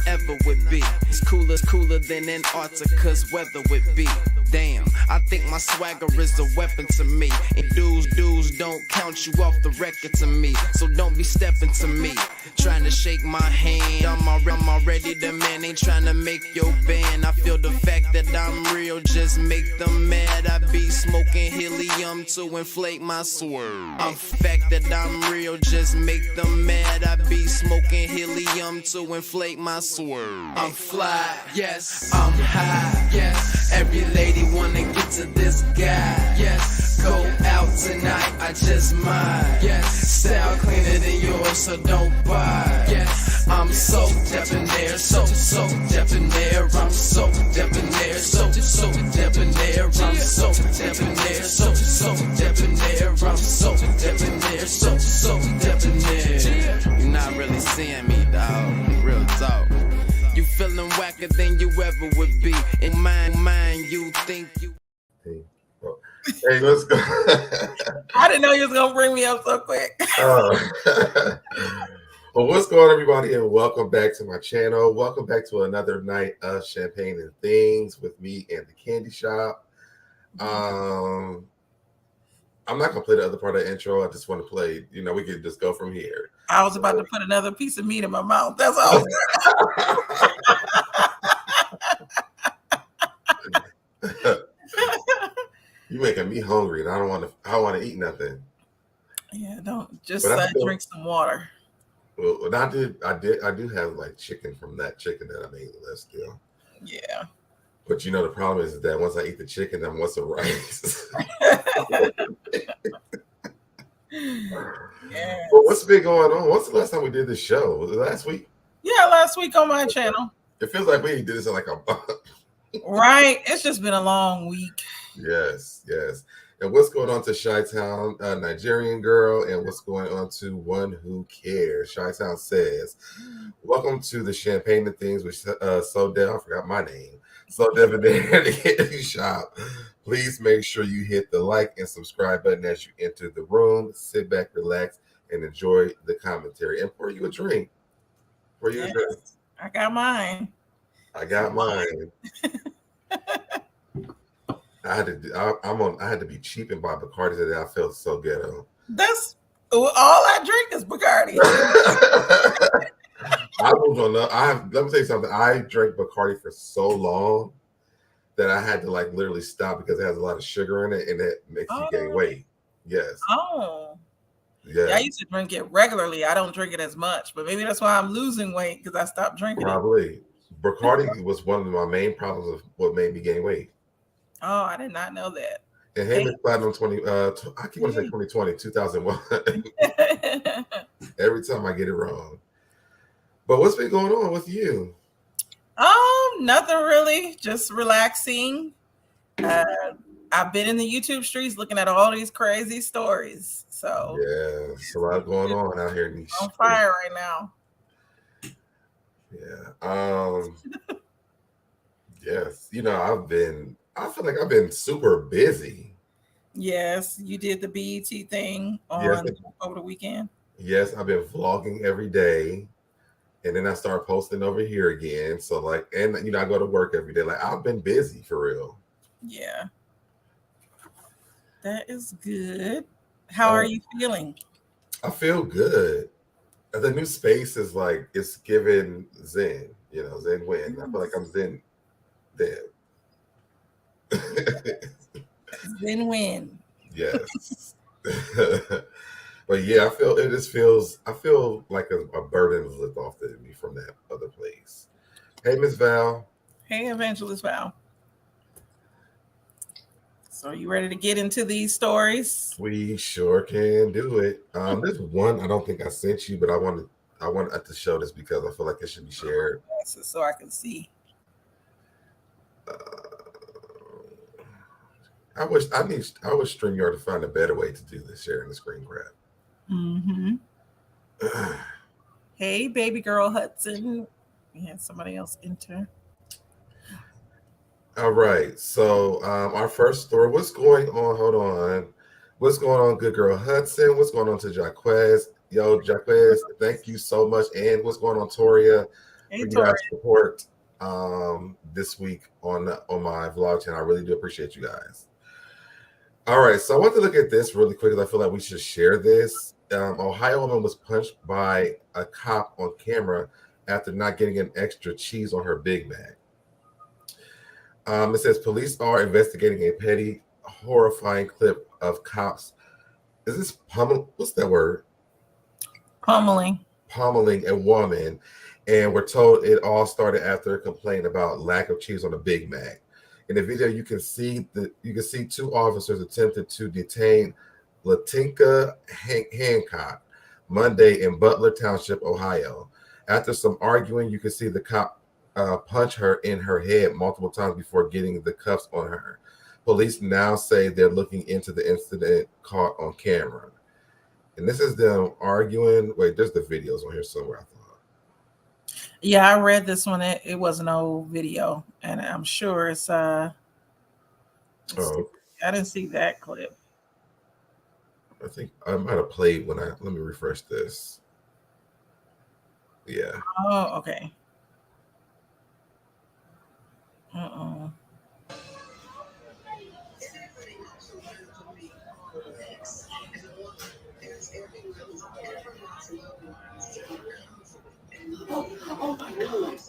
ever would be. It's cooler than Antarctica's weather would be. Damn, I think my swagger is a weapon to me. And dudes don't count you off the record to me. So don't be stepping to me, trying to shake my hand. I'm already the man, ain't trying to make your band. I feel the fact that I'm real, just make them mad. I be smoking helium to inflate my swerve. I'm fact that I'm real, just make them mad. I be smoking helium to inflate my swerve. I'm fly, yes, I'm high, yes. Every lady wanna get to this guy, yes. Go out tonight, I just might, yes. Style cleaner than yours, so don't buy, yes. I'm so debonair, so debonair. I'm so debonair, so debonair. I'm so debonair, so debonair. I'm so debonair, so debonair. You're not really seeing me, dog. Real talk. You feeling whacker than you ever would be. In mine, you think you. Hey, let's go. I didn't know you was gonna bring me up so quick. Well, what's going on, everybody, and welcome back to my channel. Welcome back to another night of champagne and things with me and the candy shop. I'm not gonna play the other part of the intro. I just want to play. We could just go from here. I was about to put another piece of meat in my mouth. That's all. You making me hungry, and I don't want to eat nothing. Yeah, don't just still, drink some water. Well, I do have like chicken from that chicken that I made last still. Yeah. But the problem is that once I eat the chicken, then what's the rice? Yeah. Well, what's been going on? What's the last time we did this show? Was it last week? Yeah, last week on my channel. It feels like we did this in like a month. Right. It's just been a long week. Yes. And what's going on to Chi-Town, Nigerian girl, and what's going on to One Who Cares? Chi-Town says, welcome to the Champagne and Things with SoDebNair. I forgot my name. SoDebNair, the candy shop. Please make sure you hit the like and subscribe button as you enter the room. Sit back, relax, and enjoy the commentary. And pour you a drink. I got mine. I got mine. I had to be cheap and buy Bacardi today. I felt so ghetto. That's all I drink is Bacardi. Let me tell you something. I drank Bacardi for so long that I had to literally stop because it has a lot of sugar in it and it makes you gain weight. Yes. Oh. Yeah. I used to drink it regularly. I don't drink it as much, but maybe that's why I'm losing weight because I stopped drinking Probably. Bacardi was one of my main problems of what made me gain weight. Oh, I did not know that. And Heyman's Platinum 2001. Every time I get it wrong. But what's been going on with you? Nothing really. Just relaxing. I've been in the YouTube streets looking at all these crazy stories. So yeah, there's a lot going on out here in these on fire right now. Yeah. Yes. I feel like I've been super busy. Yes, you did the BET thing over the weekend. Yes, I've been vlogging every day. And then I start posting over here again. So I go to work every day. I've been busy for real. Yeah. That is good. How are you feeling? I feel good. The new space is it's giving Zen, Zen win. I feel like I'm Zen dead. Zen win. Yes. But yeah, I feel like a burden was lifted off of me from that other place. Hey, Miss Val. Hey, Evangelist Val. So you ready to get into these stories? We sure can do it. There's one I don't think I sent you, but I want to show this because I feel like it should be shared. So I can see. I wish StreamYard to find a better way to do this, sharing the screen grab. Mm-hmm. Hey, baby girl Hudson. We had somebody else enter. All right. So our first story. What's going on? Hold on. What's going on, good girl Hudson? What's going on to Jaquez? Yo, Jaquez, thank you so much. And what's going on, Toria? for you guys' support this week on my vlog channel. I really do appreciate you guys. All right, so I want to look at this really quick because I feel like we should share this. Ohio woman was punched by a cop on camera after not getting an extra cheese on her Big Mac. It says police are investigating a petty, horrifying clip of cops. Is this pummel? What's that word? Pummeling a woman, and we're told it all started after a complaint about lack of cheese on a Big Mac. In the video, you can see two officers attempted to detain Latinka Hancock Monday in Butler Township, Ohio. After some arguing, you can see the cop punch her in her head multiple times before getting the cuffs on her. Police now say they're looking into the incident caught on camera. And this is them arguing. Wait, there's the videos on here somewhere, I thought. Yeah, I read this one. It was an old video, and I'm sure it's I didn't see that clip. I think I might have played when let me refresh this. Yeah. Oh, okay. Uh-oh. Oh my God.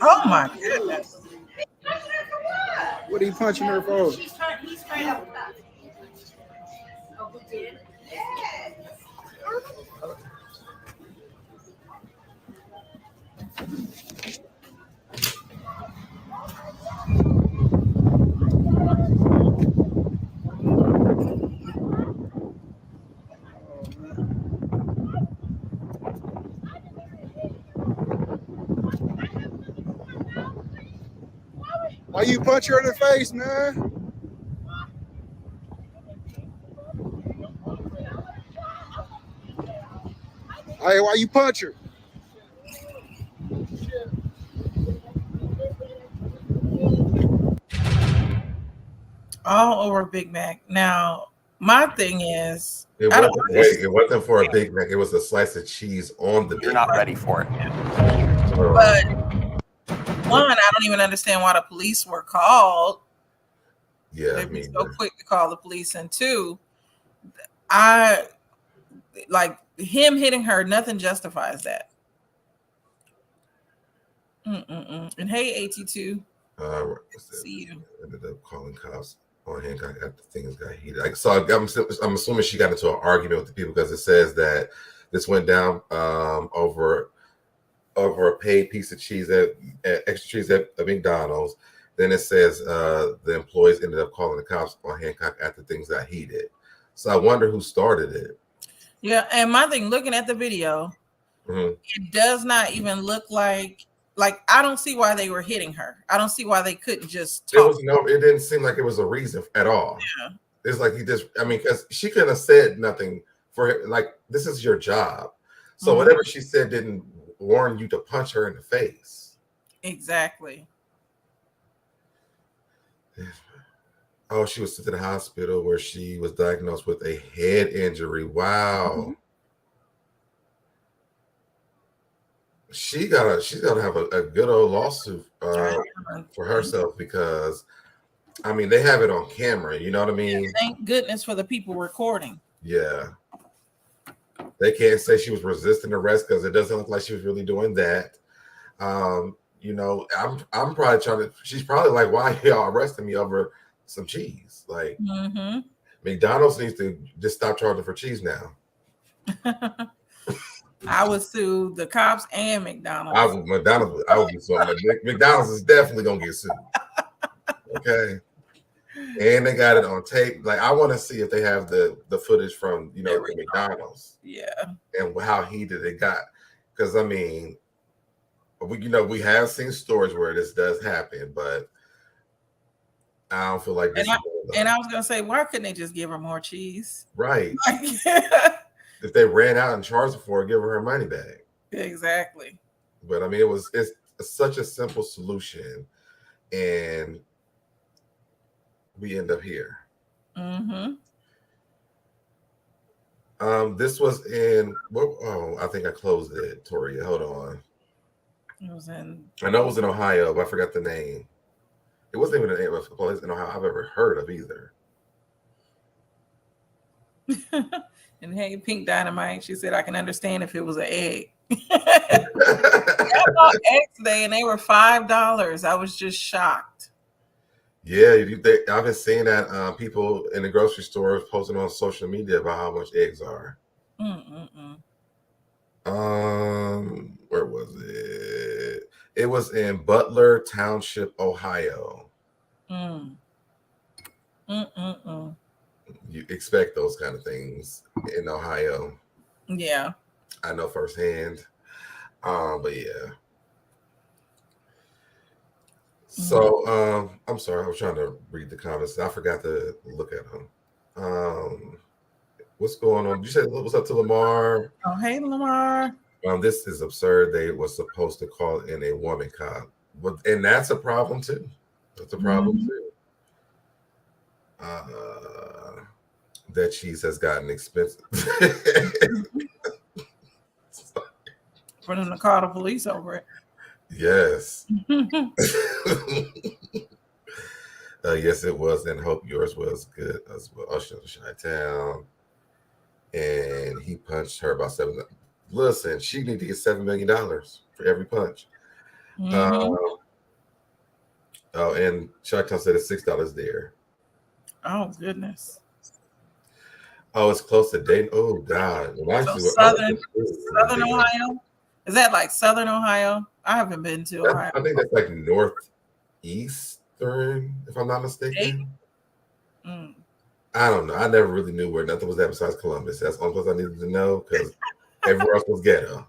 Oh my goodness. What are you punching her for? He's trying to. Oh, who did? Why you punch her in the face, man? Hey, why you punch her? All over Big Mac. Now, my thing is, it wasn't for a Big Mac. It was a slice of cheese on the Big Mac. You're not ready for it. But one, I don't even understand why the police were called. Yeah, they'd be so quick to call the police. And two, I like him hitting her. Nothing justifies that. And hey, AT2, see you. Ended up calling cops on Hancock after things got heated. I'm assuming she got into an argument with the people because it says that this went down over a paid piece of cheese extra cheese at McDonald's. Then it says the employees ended up calling the cops on Hancock after things got heated. So I wonder who started it. Yeah, and my thing, looking at the video, it does not even look like I don't see why they were hitting her. I don't see why they couldn't just talk. It didn't seem like it was a reason at all. Yeah. It's like because she couldn't have said nothing for him. Like, this is your job. So whatever she said didn't warn you to punch her in the face. Exactly. Oh, she was sent to the hospital where she was diagnosed with a head injury. Wow. She's gotta have a good old lawsuit for herself because they have it on camera, you know what I mean? Yeah, thank goodness for the people recording. Yeah. They can't say she was resisting arrest because it doesn't look like she was really doing that. I'm probably she's probably like, why are y'all arresting me over some cheese? Like, McDonald's needs to just stop charging for cheese now. I would sue the cops and McDonald's. I would be suing. McDonald's is definitely gonna get sued. Okay. And they got it on tape. Like, I want to see if they have the footage from the McDonald's. Yeah. And how heated it got. Because we have seen stories where this does happen, but I don't feel like this. And I was gonna say, why couldn't they just give her more cheese? Right. If they ran out and charged her for it, give her money back. Exactly. But such a simple solution, and we end up here. Mm-hmm. This was in I think I closed it, Toria. Hold on. It was in. I know it was in Ohio, but I forgot the name. It wasn't even a name of a place in Ohio I've ever heard of either. And hey, Pink Dynamite, she said I can understand if it was an egg. I bought eggs today and they were $5. I was just shocked. Yeah, I've been seeing that people in the grocery stores posting on social media about how much eggs are. Where was it? It was in Butler Township, Ohio. You expect those kind of things in Ohio. Yeah. I know firsthand. But yeah. So I'm sorry, I was trying to read the comments. I forgot to look at them. What's going on? You said what's up to Lamar? Oh, hey, Lamar. This is absurd. They were supposed to call in a woman cop. And that's a problem too. That's a problem too. That cheese has gotten expensive. For them to call the police over it. Yes. Yes, it was, and hope yours was good as well. Usher to Chi-Town, and he punched her about $7. Listen, she need to get $7 million for every punch. Oh, and Chi-Town said it's $6 there. Oh goodness. Oh, it's close to Dayton. Oh God. So Southern Ohio. Is that like Southern Ohio? I haven't been to Ohio. I think that's like northeastern, if I'm not mistaken. I don't know. I never really knew where nothing was at besides Columbus. That's the only place I needed to know because everywhere else was ghetto.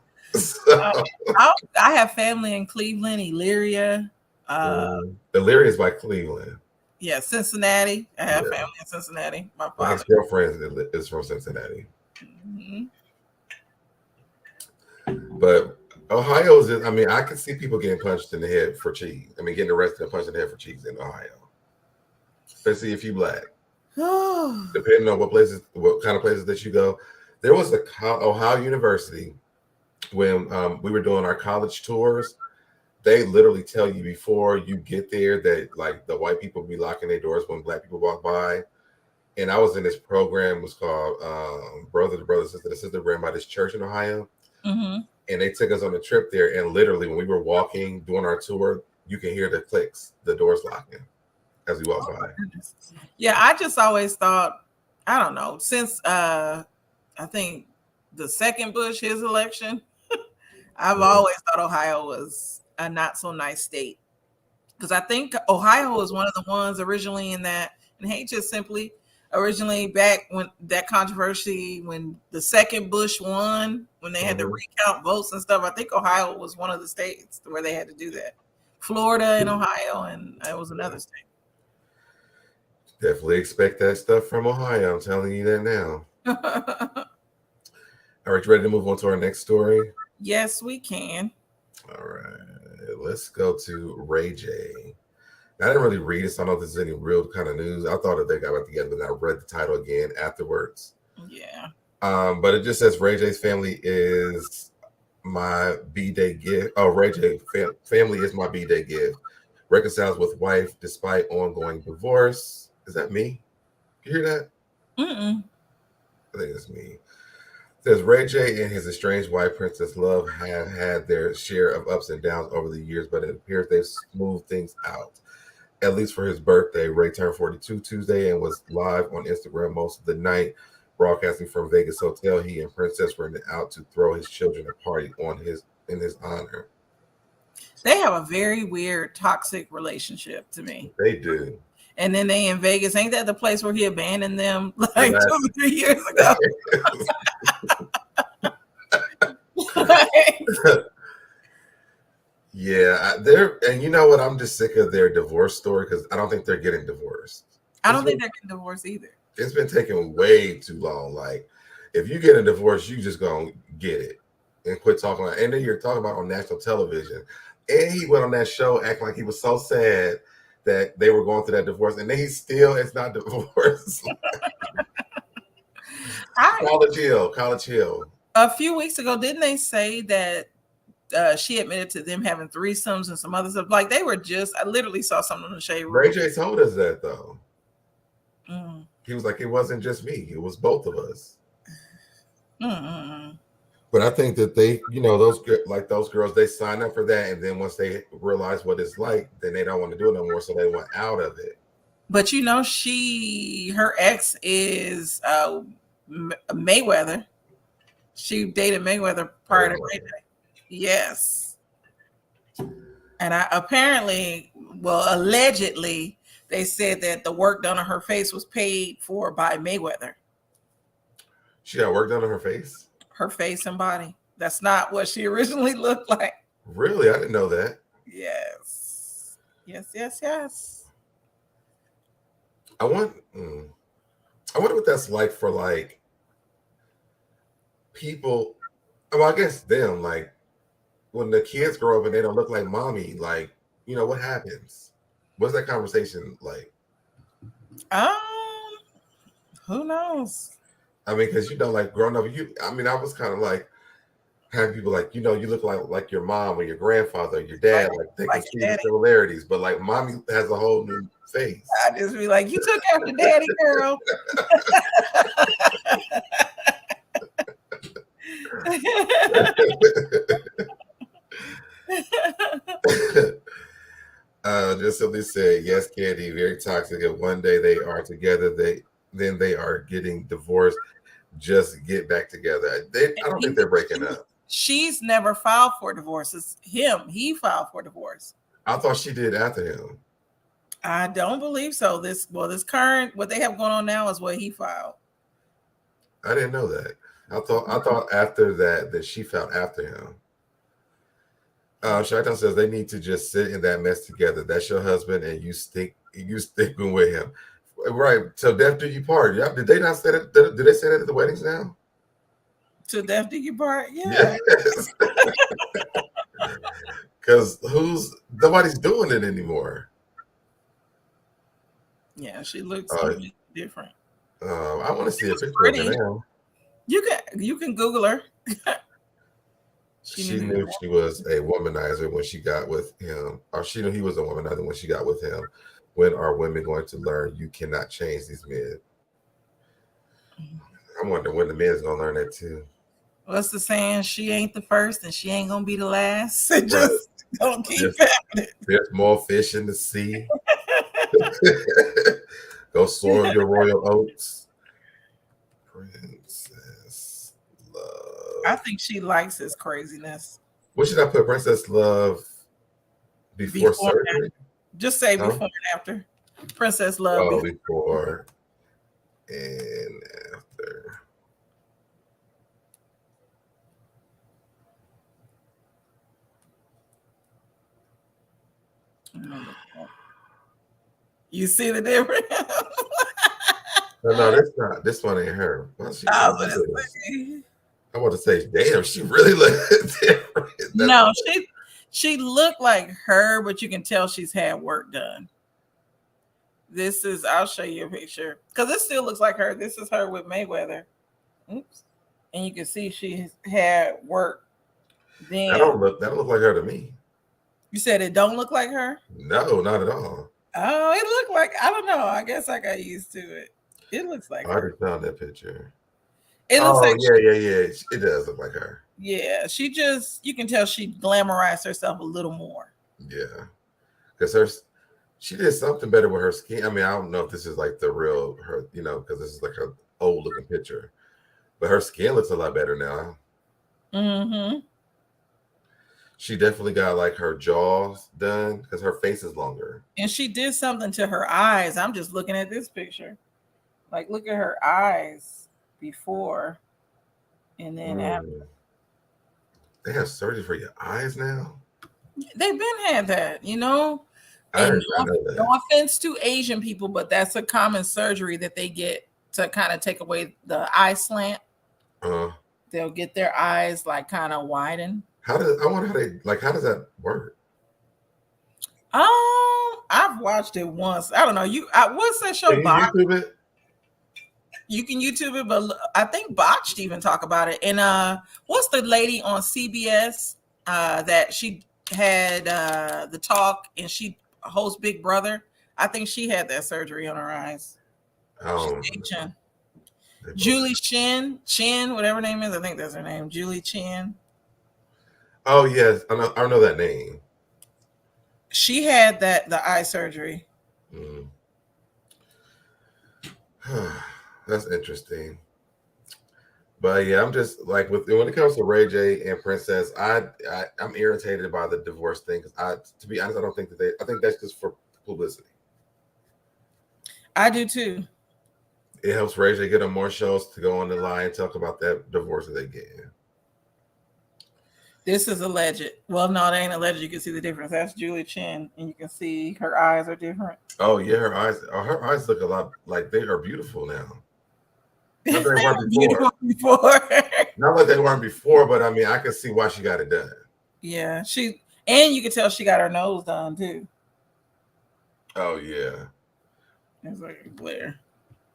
I have family in Cleveland, Elyria. Elyria is by Cleveland. Yeah, Cincinnati. I have family in Cincinnati. My father's girlfriend is from Cincinnati. But Ohio is, I mean, I can see people getting punched in the head for cheese. I mean, getting arrested and punched in the head for cheese in Ohio. Especially if you black. Depending on what kind of places that you go. There was a Ohio University when we were doing our college tours. They literally tell you before you get there that like the white people be locking their doors when black people walk by. And I was in this program, it was called Brother to Brother, Sister to Sister, ran by this church in Ohio. And they took us on a trip there. And literally when we were walking, doing our tour, you can hear the clicks, the doors locking as we walk by. Yeah, I just always thought, I don't know, since I think the second Bush, his election, I've always thought Ohio was a not so nice state, because I think Ohio was one of the ones originally in that, and hey, just simply originally back when that controversy, when the second Bush won, when they had to recount votes and stuff, I think Ohio was one of the states where they had to do that. Florida and Ohio, and it was another state. Definitely expect that stuff from Ohio. I'm telling you that now. All right, you ready to move on to our next story? Yes, we can. All right, let's go to Ray J. I didn't really read it, so I don't know if this is any real kind of news. I thought that they got back together, and I read the title again afterwards. Yeah. But it just says Ray J's family is my B-Day gift. Oh, Ray J family is my B-Day gift. Reconciles with wife despite ongoing divorce. Is that me? You hear that? I think it's me. Says Ray J and his estranged wife, Princess Love, have had their share of ups and downs over the years, but it appears they've smoothed things out. At least for his birthday, Ray turned 42 Tuesday and was live on Instagram most of the night, broadcasting from Vegas hotel. He and Princess were out to throw his children a party in his honor. They have a very weird, toxic relationship to me. They do. And then they in Vegas. Ain't that the place where he abandoned them like 2 or 3 years ago? Yeah, and you know what? I'm just sick of their divorce story because I don't think they're getting divorced. I don't think they're getting divorced either. It's been taking way too long. Like, if you get a divorce, you just gonna get it and quit talking about. And then you're talking about on national television. And he went on that show acting like he was so sad that they were going through that divorce, and then he still is not divorced. College Hill. A few weeks ago, didn't they say that she admitted to them having threesomes and some other stuff? Like they were I literally saw something on the shade room. Ray J told us that though. Mm. He was like, it wasn't just me; it was both of us. Mm-mm. But I think that they, those girls, they sign up for that, and then once they realize what it's like, then they don't want to do it no more, so they went out of it. But her ex is Mayweather. She dated Mayweather prior to Ray J. Yes. And allegedly, they said that the work done on her face was paid for by Mayweather. She got work done on her face? Her face and body. That's not what she originally looked like. Really? I didn't know that. Yes. I wonder what that's like for like people. Well, I guess them, like when the kids grow up and they don't look like mommy, like, what happens? What's that conversation like? Who knows? I mean, because like growing up, I was kind of like having people like, you look like your mom or your grandfather or your dad, like they can see the similarities, but like mommy has a whole new face. I just be like, you took after daddy, girl. Just simply say, yes, Candy, very toxic. And one day they are together, then they are getting divorced. Just get back together. I don't think they're breaking up. She's never filed for divorce. It's him. He filed for divorce. I thought she did after him. I don't believe so. This current, what they have going on now is what he filed. I didn't know that. I thought after that she filed after him. Shaitan says they need to just sit in that mess together. That's your husband, and you stick with him. Right. So death do you part. Yeah. Did they not say that? Did they say that at the weddings now? To death do you part? Yeah. Yes. Because nobody's doing it anymore. Yeah, she looks different. I want to see a picture of her now. You can Google her. She knew she was a womanizer when she got with him, or she knew he was a womanizer when she got with him. When are women going to learn you cannot change these men? I wonder when the men's gonna learn that too. What's the saying? She ain't the first and she ain't gonna be the last. Just don't keep it. There's more fish in the sea. Go soil your royal oats. Princess Love. I think she likes his craziness. What should I put? Princess Love before surgery? Just say before and after. Princess Love. Oh, before and after. You see the difference? No, that's not. This one ain't her. Well, I want to say, damn, she really looked different. No, she looked like her, but you can tell she's had work done. I'll show you a picture because this still looks like her. This is her with Mayweather. Oops. And you can see she had work. Then that don't look like her to me. You said it don't look like her? No, not at all. Oh, it looked like, I don't know. I guess I got used to it. It looks like I already found that picture. It looks like yeah. It does look like her. Yeah, you can tell she glamorized herself a little more. Yeah, because she did something better with her skin. I mean, I don't know if this is like the real her, because this is like an old looking picture, but her skin looks a lot better now. Mm-hmm. She definitely got like her jaws done because her face is longer. And she did something to her eyes. I'm just looking at this picture. Like, look at her eyes before and then after. They have surgery for your eyes now? They've been had that, no offense to Asian people, but that's a common surgery that they get to kind of take away the eye slant. They'll get their eyes like kind of widen. I wonder how does that work? I've watched it once. I don't know. What's that show? Can you YouTube it? You can YouTube it, but I think Botched even talk about it. And what's the lady on CBS that she had the talk and she hosts Big Brother? I think she had that surgery on her eyes. Julie Chen, whatever her name is. I think that's her name, Julie Chen. Oh yes, I know that name. She had the eye surgery. That's interesting. But yeah, I'm just like when it comes to Ray J and Princess, I'm irritated by the divorce thing because to be honest, I don't think I think that's just for publicity. I do too. It helps Ray J get on more shows to go on the line and talk about that divorce that they get. This is alleged. Well, no, they ain't alleged. You can see the difference. That's Julie Chen, and you can see her eyes are different. Oh yeah, her eyes look a lot like they are beautiful now. Not they weren't before. Not like they weren't before, but I mean, I can see why she got it done. Yeah, and you can tell she got her nose done too. Oh yeah, it's like a glare.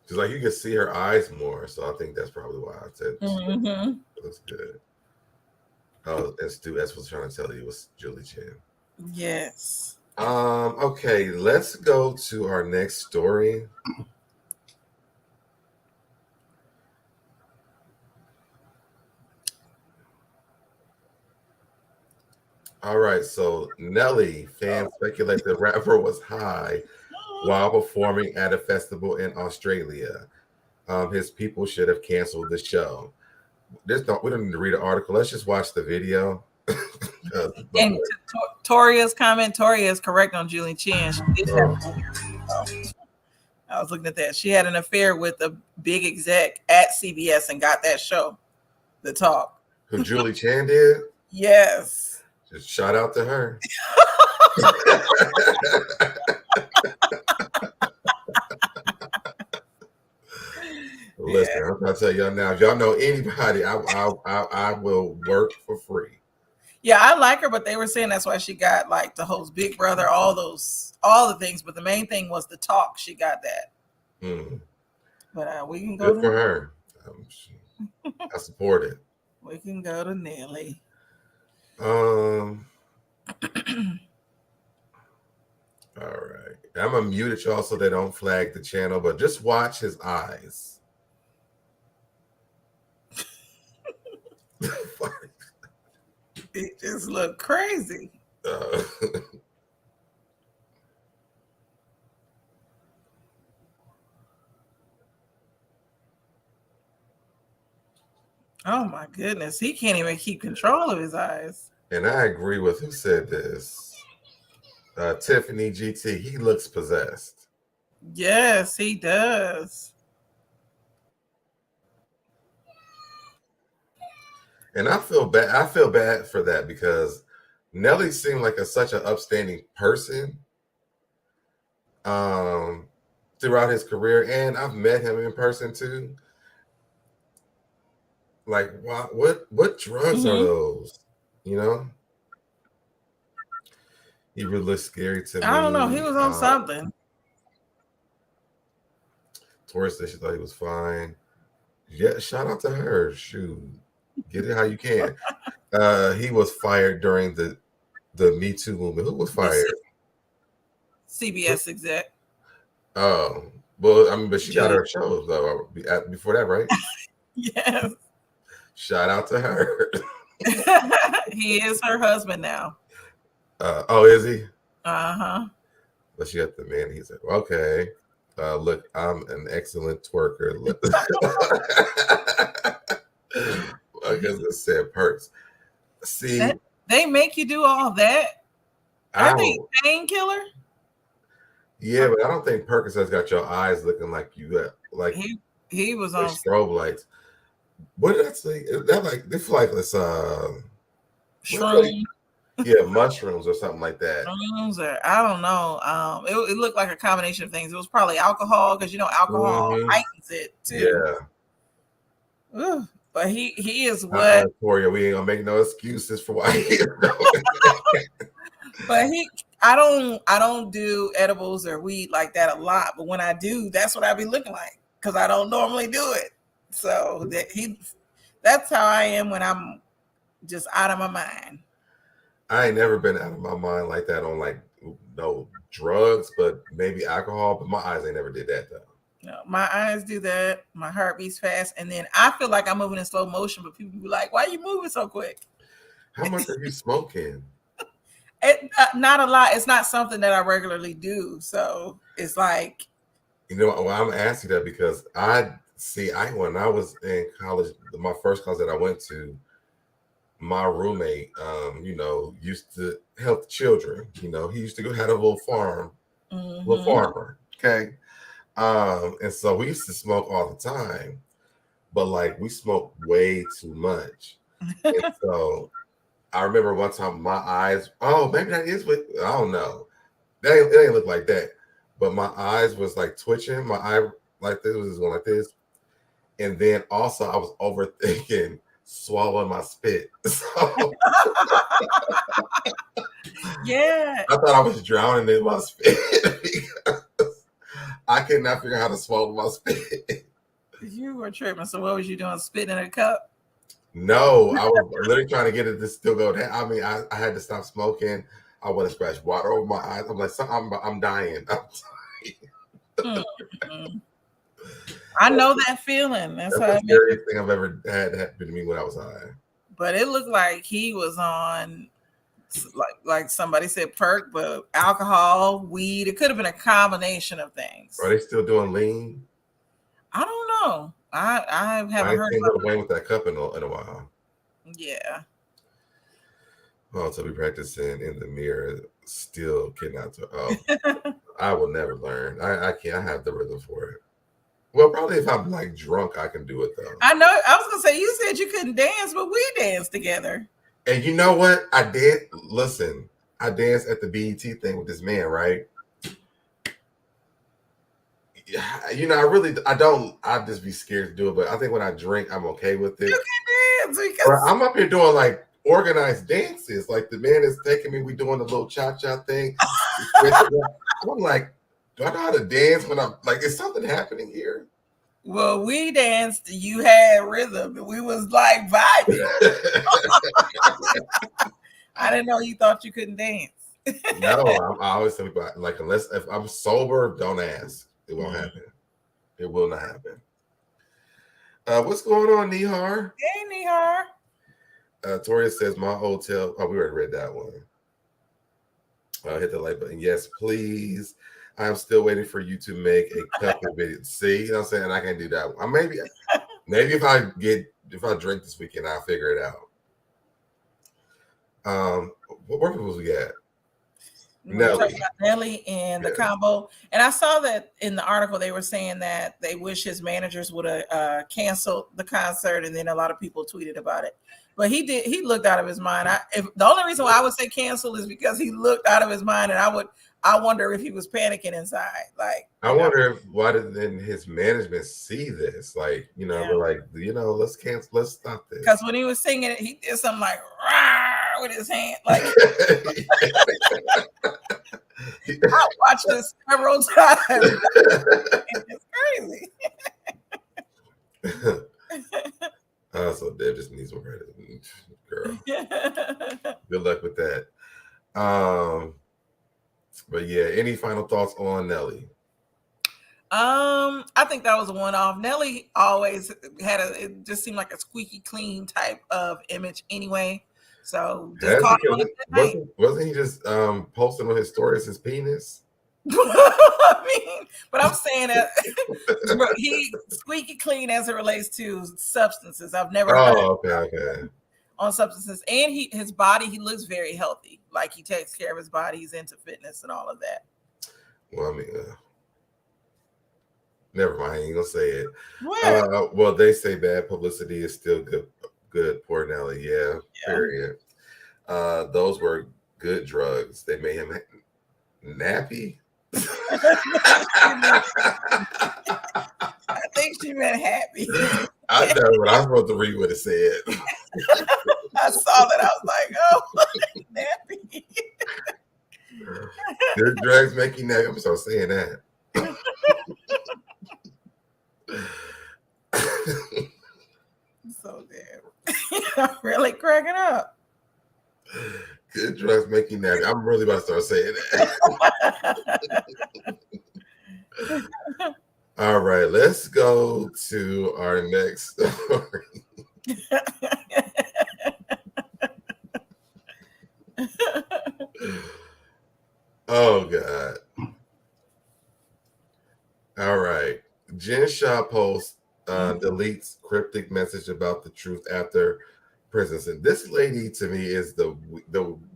Because like you can see her eyes more, so I think that's probably why I said it looks good. Oh, that's what's trying to tell you was Julie Chen. Yes. Okay, let's go to our next story. All right, so Nelly, fans speculate the rapper was high while performing at a festival in Australia. His people should have canceled the show. We don't need to read an article. Let's just watch the video. And Toria's comment, Toria is correct on Julie Chen. I was looking at that. She had an affair with a big exec at CBS and got that show, The Talk. Who Julie Chen did? Yes. Just shout out to her. Listen, I'm gonna tell y'all now. If y'all know anybody, I will work for free. Yeah, I like her, but they were saying that's why she got like to host Big Brother, all the things. But the main thing was The Talk. She got that. But we can go good for her. I support it. We can go to Nelly. All right. I'm gonna mute it, y'all, so they don't flag the channel. But just watch his eyes. It just looked crazy. Oh my goodness. He can't even keep control of his eyes. And I agree with who said this. Tiffany GT, he looks possessed. Yes, he does. And I feel bad for that because Nelly seemed like such an upstanding person throughout his career, and I've met him in person too. Like, what drugs are those? You know, he really looks scary to me. I don't know. He was on something. Tori said she thought he was fine. Yeah, shout out to her. Shoot. Get it how you can. He was fired during the Me Too movement. Who was fired? CBS exec. Oh, well, I mean, but she got her shows though before that, right? Yes. Shout out to her. He is her husband now. Oh, is he? Uh-huh. But she got the man. He's like, okay. Look, I'm an excellent twerker. I guess it said perks. See, they make you do all that. I think painkiller. Yeah, but I don't think Percocet's got your eyes looking like you like he was on strobe lights. What did I say? Is that like this? Like this shroom. Yeah, mushrooms or something like that. Shrooms or I don't know. It looked like a combination of things. It was probably alcohol because alcohol heightens it too. Yeah. Ooh, but he is what Toria, we ain't gonna make no excuses for why he but I don't do edibles or weed like that a lot, but when I do, that's what I be looking like because I don't normally do it. So that's how I am when I'm just out of my mind. I ain't never been out of my mind like that on like no drugs, but maybe alcohol. But my eyes ain't never did that though. No, my eyes do that. My heart beats fast, and then I feel like I'm moving in slow motion. But people be like, "Why are you moving so quick?" How much are you smoking? Not a lot. It's not something that I regularly do, so it's like, You know, well, I'm asking that because when I was in college, my first college that I went to, my roommate, used to help children. You know, he used to go had a little farm, little farmer. Okay. And so we used to smoke all the time, but like we smoked way too much. And so I remember one time my eyes, maybe that is what, I don't know. It ain't look like that. But my eyes was like twitching. My eye like this was going like this. And then also I was overthinking swallowing my spit. So yeah. I thought I was drowning in my spit because I could not figure out how to swallow my spit. You were tripping. So what was you doing? Spitting in a cup? No, I was literally trying to get it to still go down. I mean, I had to stop smoking. I want to splash water over my eyes. I'm like, I'm dying. I know that feeling. That's how the scariest thing I've ever had happen to me when I was high. But it looked like he was on, like somebody said, perk, but alcohol, weed. It could have been a combination of things. Are they still doing lean? I don't know. I haven't heard about away with that cup in a while. Yeah. Oh, so we practicing in the mirror. Still cannot. I will never learn. I can't. I have the rhythm for it. Well, probably if I'm like drunk, I can do it though. I know. I was gonna say you said you couldn't dance, but we danced together. And you know what? I did. Listen, I danced at the BET thing with this man, right? You know, I just be scared to do it, but I think when I drink, I'm okay with it. You can dance because I'm up here doing like organized dances. Like the man is taking me, we doing the little cha-cha thing. I'm like, do I know how to dance when I'm like, is something happening here? Well, we danced, you had rhythm, and we was like vibing. I didn't know you thought you couldn't dance. No, I always think about like, unless if I'm sober, don't ask. It won't happen. It will not happen. What's going on, Nihar? Hey, Nihar. Toria says my hotel. Oh, we already read that one. Hit the like button. Yes, please. I'm still waiting for you to make a couple videos. See, you know what I'm saying? I can do that one. Maybe if I drink this weekend, I'll figure it out. What was we at? Nelly and the combo. And I saw that in the article they were saying that they wish his managers would have canceled the concert, and then a lot of people tweeted about it. But he looked out of his mind. The only reason why I would say cancel is because he looked out of his mind, and I wonder if he was panicking inside. Like, wonder why didn't his management see this? Like, you know, they're like, you know, let's cancel, let's stop this. Because when he was singing it, he did something like Rawr! With his hand. Like, I watched this several times. It's crazy. So Deb just needs more credit, girl. Good luck with that. But yeah, any final thoughts on Nelly? I think that was a one-off. Nelly always it just seemed like a squeaky clean type of image anyway. So just wasn't he just posting on his stories his penis? I mean, but I'm saying that he squeaky clean as it relates to substances. I've never heard okay. On substances, and his body, he looks very healthy. Like he takes care of his body. He's into fitness and all of that. Well, I mean, never mind. I ain't gonna say it. What? Well, they say bad publicity is still good. Poor Nelly. Yeah. Period. Those were good drugs. They made him nappy. I think she meant happy. I know what I'm supposed to read what it said. I saw that. I was like, oh, nappy. Good drugs make you nappy. I'm start saying that. So damn. I'm really cracking up. Good drugs make you nappy. I'm really about to start saying that. All right, let's go to our next story. Oh God. All right. Jen Shah posts deletes cryptic message about the truth after prison. And this lady to me is the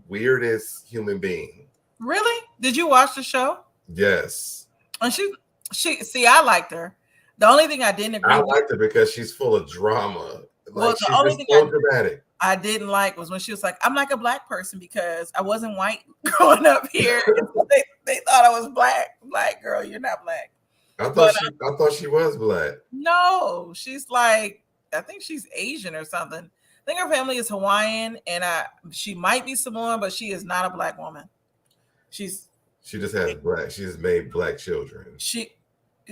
weirdest human being. Really? Did you watch the show? Yes. And she see, I liked her. The only thing I didn't agree with, liked her because she's full of drama. well, Like the she's only just thing so dramatic. I didn't like was when she was like, I'm like a black person because I wasn't white growing up here. they thought I was black. Black girl, you're not black. I thought she was black. No, she's like, I think she's Asian or something. I think her family is Hawaiian, and she might be Samoan, but she is not a black woman. She just has black. She just made black children.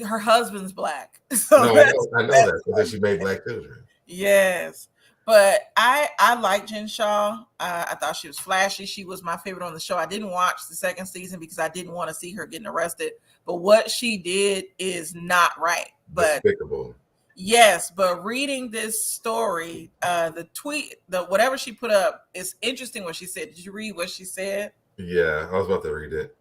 Her husband's black. So no, I know that because she made black children. Yes. But I like Jen Shah. I thought she was flashy. She was my favorite on the show. I didn't watch the second season because I didn't want to see her getting arrested. But what she did is not right. But despicable. Yes, but reading this story, the tweet, whatever she put up, is interesting what she said. Did you read what she said? Yeah, I was about to read it.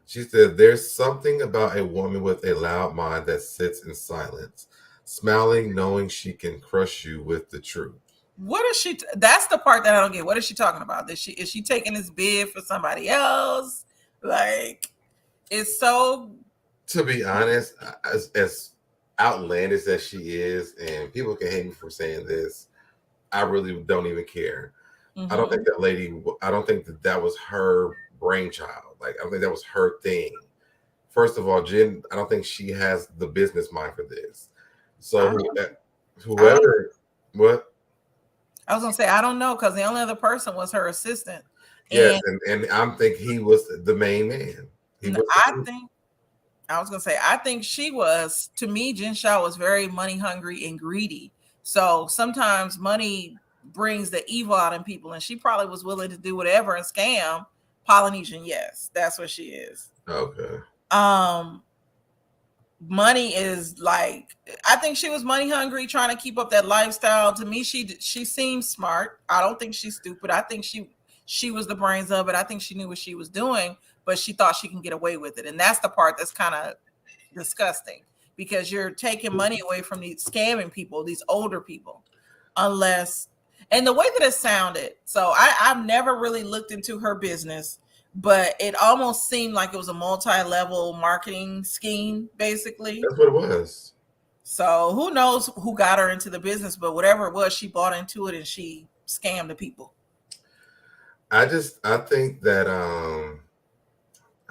She said, "There's something about a woman with a loud mind that sits in silence, smiling, knowing she can crush you with the truth." What is she? That's the part that I don't get. What is she talking about? Is she taking this bid for somebody else? Like, it's so. To be honest, as outlandish as she is, and people can hate me for saying this, I really don't even care. Mm-hmm. I don't think that lady. I don't think that was her brainchild. Like, I don't think that was her thing. First of all, Jen, I don't think she has the business mind for this. So whoever, what? I was gonna say, I don't know, because the only other person was her assistant. Yes, and I'm thinking he was the main man. I think she was, to me, Jen Shah was very money hungry and greedy. So sometimes money brings the evil out in people, and she probably was willing to do whatever and scam Polynesian. Yes, that's what she is. Okay. Money is like, I think she was money hungry, trying to keep up that lifestyle. To me, she seems smart. I don't think she's stupid. I think she was the brains of it. I think she knew what she was doing, but she thought she can get away with it. And that's the part that's kind of disgusting, because you're taking money away from these scamming people, these older people, and the way that it sounded. So I've never really looked into her business, but it almost seemed like it was a multi-level marketing scheme, basically. That's what it was. So who knows who got her into the business, but whatever it was, she bought into it and she scammed the people. I think that I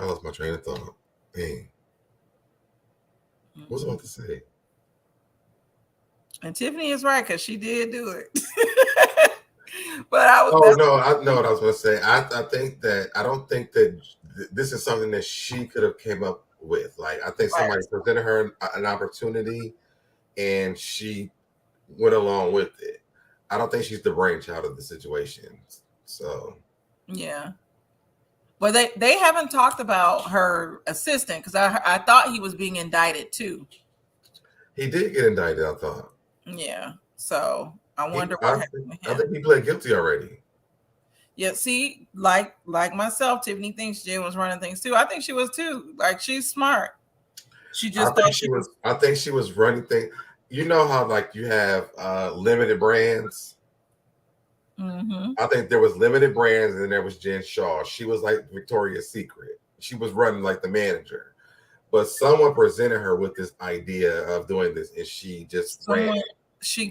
lost my train of thought. Dang. What was I about to say? And Tiffany is right, because she did do it. But I was. I know what I was going to say. I don't think that this is something that she could have came up with. Like, I think somebody presented her an opportunity, and she went along with it. I don't think she's the brainchild of the situation. So. Yeah. Well, they haven't talked about her assistant, because I thought he was being indicted too. He did get indicted, I thought. Yeah. So I wonder what happened with him. I think he pled guilty already. Yeah. See, like myself, Tiffany thinks Jen was running things too. I think she was too. Like, she's smart. She just thought she was. I think she was running things. You know how, like, you have limited brands. Mm-hmm. I think there was limited brands, and then there was Jen Shah. She was like Victoria's Secret. She was running like the manager, but someone presented her with this idea of doing this, and she just ran. She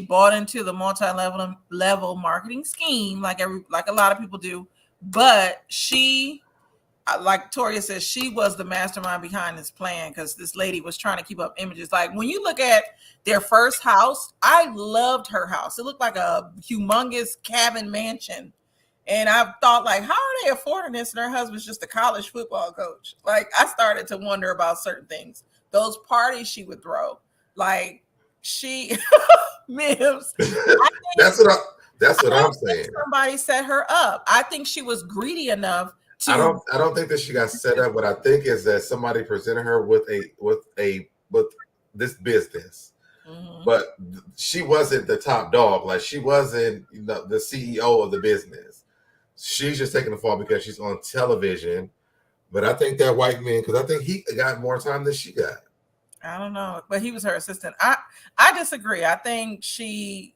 bought into the multi-level marketing scheme, like a lot of people do. But she, like Toria says, she was the mastermind behind this plan, because this lady was trying to keep up images. Like, when you look at their first house, I loved her house. It looked like a humongous cabin mansion. And I've thought, like, how are they affording this? And her husband's just a college football coach. Like, I started to wonder about certain things. Those parties she would throw, like she Mims. That's what I'm saying. Somebody set her up. I think she was greedy enough to. I don't think that she got set up. What I think is that somebody presented her with this business. Mm-hmm. But she wasn't the top dog. Like, she wasn't the CEO of the business. She's just taking the fall because she's on television. But I think that white man, because I think he got more time than she got. I don't know, but he was her assistant. I disagree. I think she.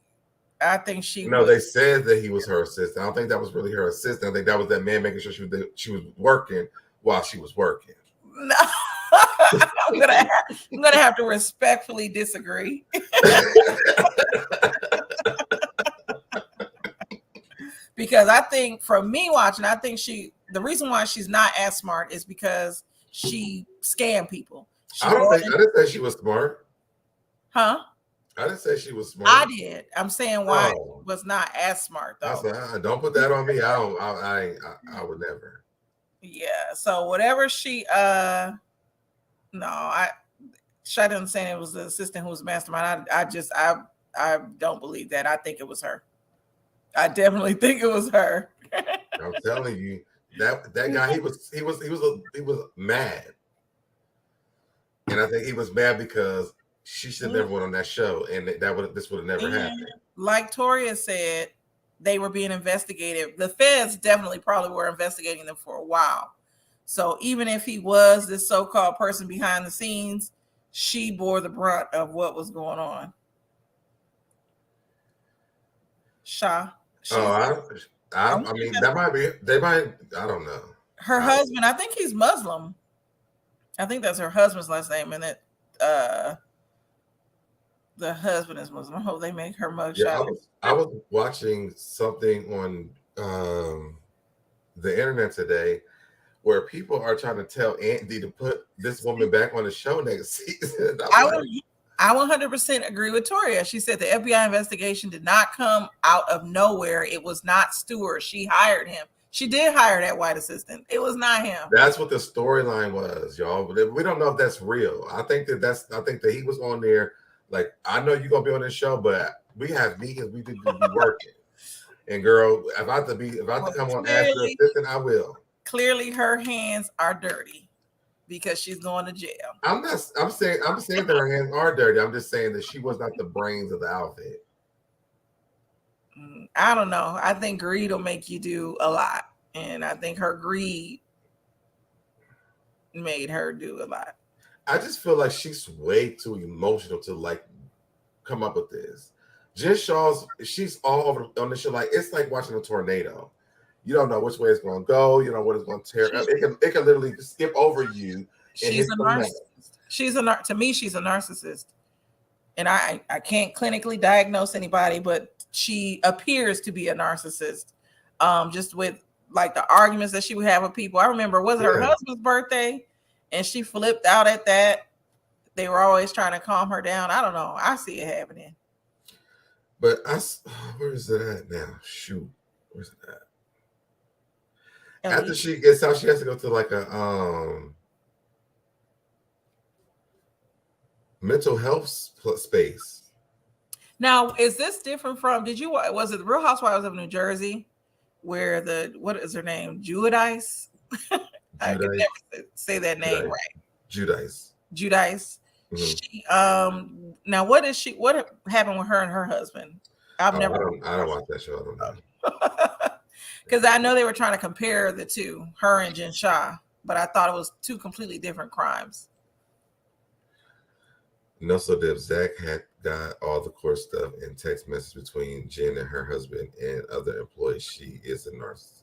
No, they said that he was her assistant. I don't think that was really her assistant. I think that was that man making sure she was working while she was working. No. I'm gonna have to respectfully disagree. Because I think, from me watching, I think the reason why she's not as smart is because she scammed people. I didn't say she was smart. Huh? I didn't say she was smart. I did. I'm saying why she was not as smart though. I said, don't put that on me. I would never. Yeah. So whatever she Shah didn't say it was the assistant who was mastermind. I don't believe that. I think it was her. I definitely think it was her. I'm telling you, that guy, he was mad. And I think he was mad because she should never went on that show, and this would have never happened. Like Toria said, they were being investigated. The feds definitely probably were investigating them for a while. So even if he was this so-called person behind the scenes, she bore the brunt of what was going on. Shah. I mean, I don't know. Her husband, I think he's Muslim. I think that's her husband's last name, and that the husband is Muslim. I hope they make her mugshot. Yeah, I was watching something on the internet today where people are trying to tell Andy to put this woman back on the show next season. I 100% agree with Toria. She said the FBI investigation did not come out of nowhere. It was not Stewart. She hired him. She did hire that white assistant. It was not him. That's what the storyline was, y'all. But we don't know if that's real. I think that he was on there. Like, I know you're gonna be on this show, but we have meetings. We need to be working. And girl, if I have to come on as your assistant, I will. Clearly, her hands are dirty because she's going to jail. I'm saying that her hands are dirty. I'm just saying that she was not the brains of the outfit. I don't know. I think greed will make you do a lot. And I think her greed made her do a lot. I just feel like she's way too emotional to like come up with this. Jen Shaw's, she's all over on the show. Like, it's like watching a tornado. You don't know which way it's going to go. You know what it's going to tear up. It can literally skip over you. She's a narcissist. To me, she's a narcissist. And I can't clinically diagnose anybody, but she appears to be a narcissist. Just with like the arguments that she would have with people. I remember, was it her husband's birthday? And she flipped out at that. They were always trying to calm her down. I don't know. I see it happening. But where is it at now? Shoot. Where's it at? After she gets out, she has to go to like a mental health space. Now, is this different from, was it the Real Housewives of New Jersey where what is her name? Judice? I can never say that name right. Judice. Mm-hmm. She, now what happened with her and her husband? I don't watch that show. I don't know. Because I know they were trying to compare the two, her and Jen Shah, but I thought it was two completely different crimes. No, so Zach had got all the court stuff and text message between Jen and her husband and other employees. She is a narcissist.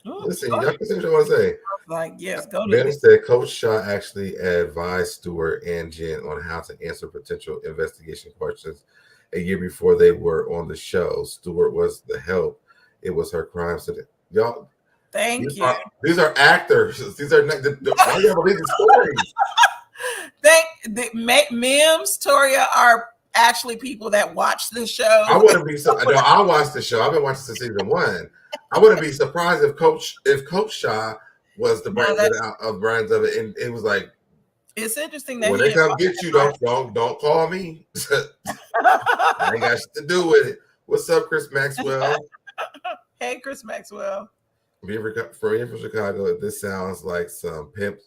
Listen, y'all can say what you want to say. Like, yes, go to Ben said Coach Shah actually advised Stewart and Jen on how to answer potential investigation questions a year before they were on the show. Stewart was the help. It was her crime. So y'all, thank you. These are actors. These are not why you believe the stories. Mims, Toria are actually people that watch the show. I wouldn't be so. No, I watched the show. I've been watching since season 1. I wouldn't be surprised if Coach Shah was the No, brains of it, and it was like, it's interesting that when they come get you, don't call me. I ain't got shit to do with it. What's up, Chris Maxwell? Hey, Chris Maxwell. From Chicago, this sounds like some pimp.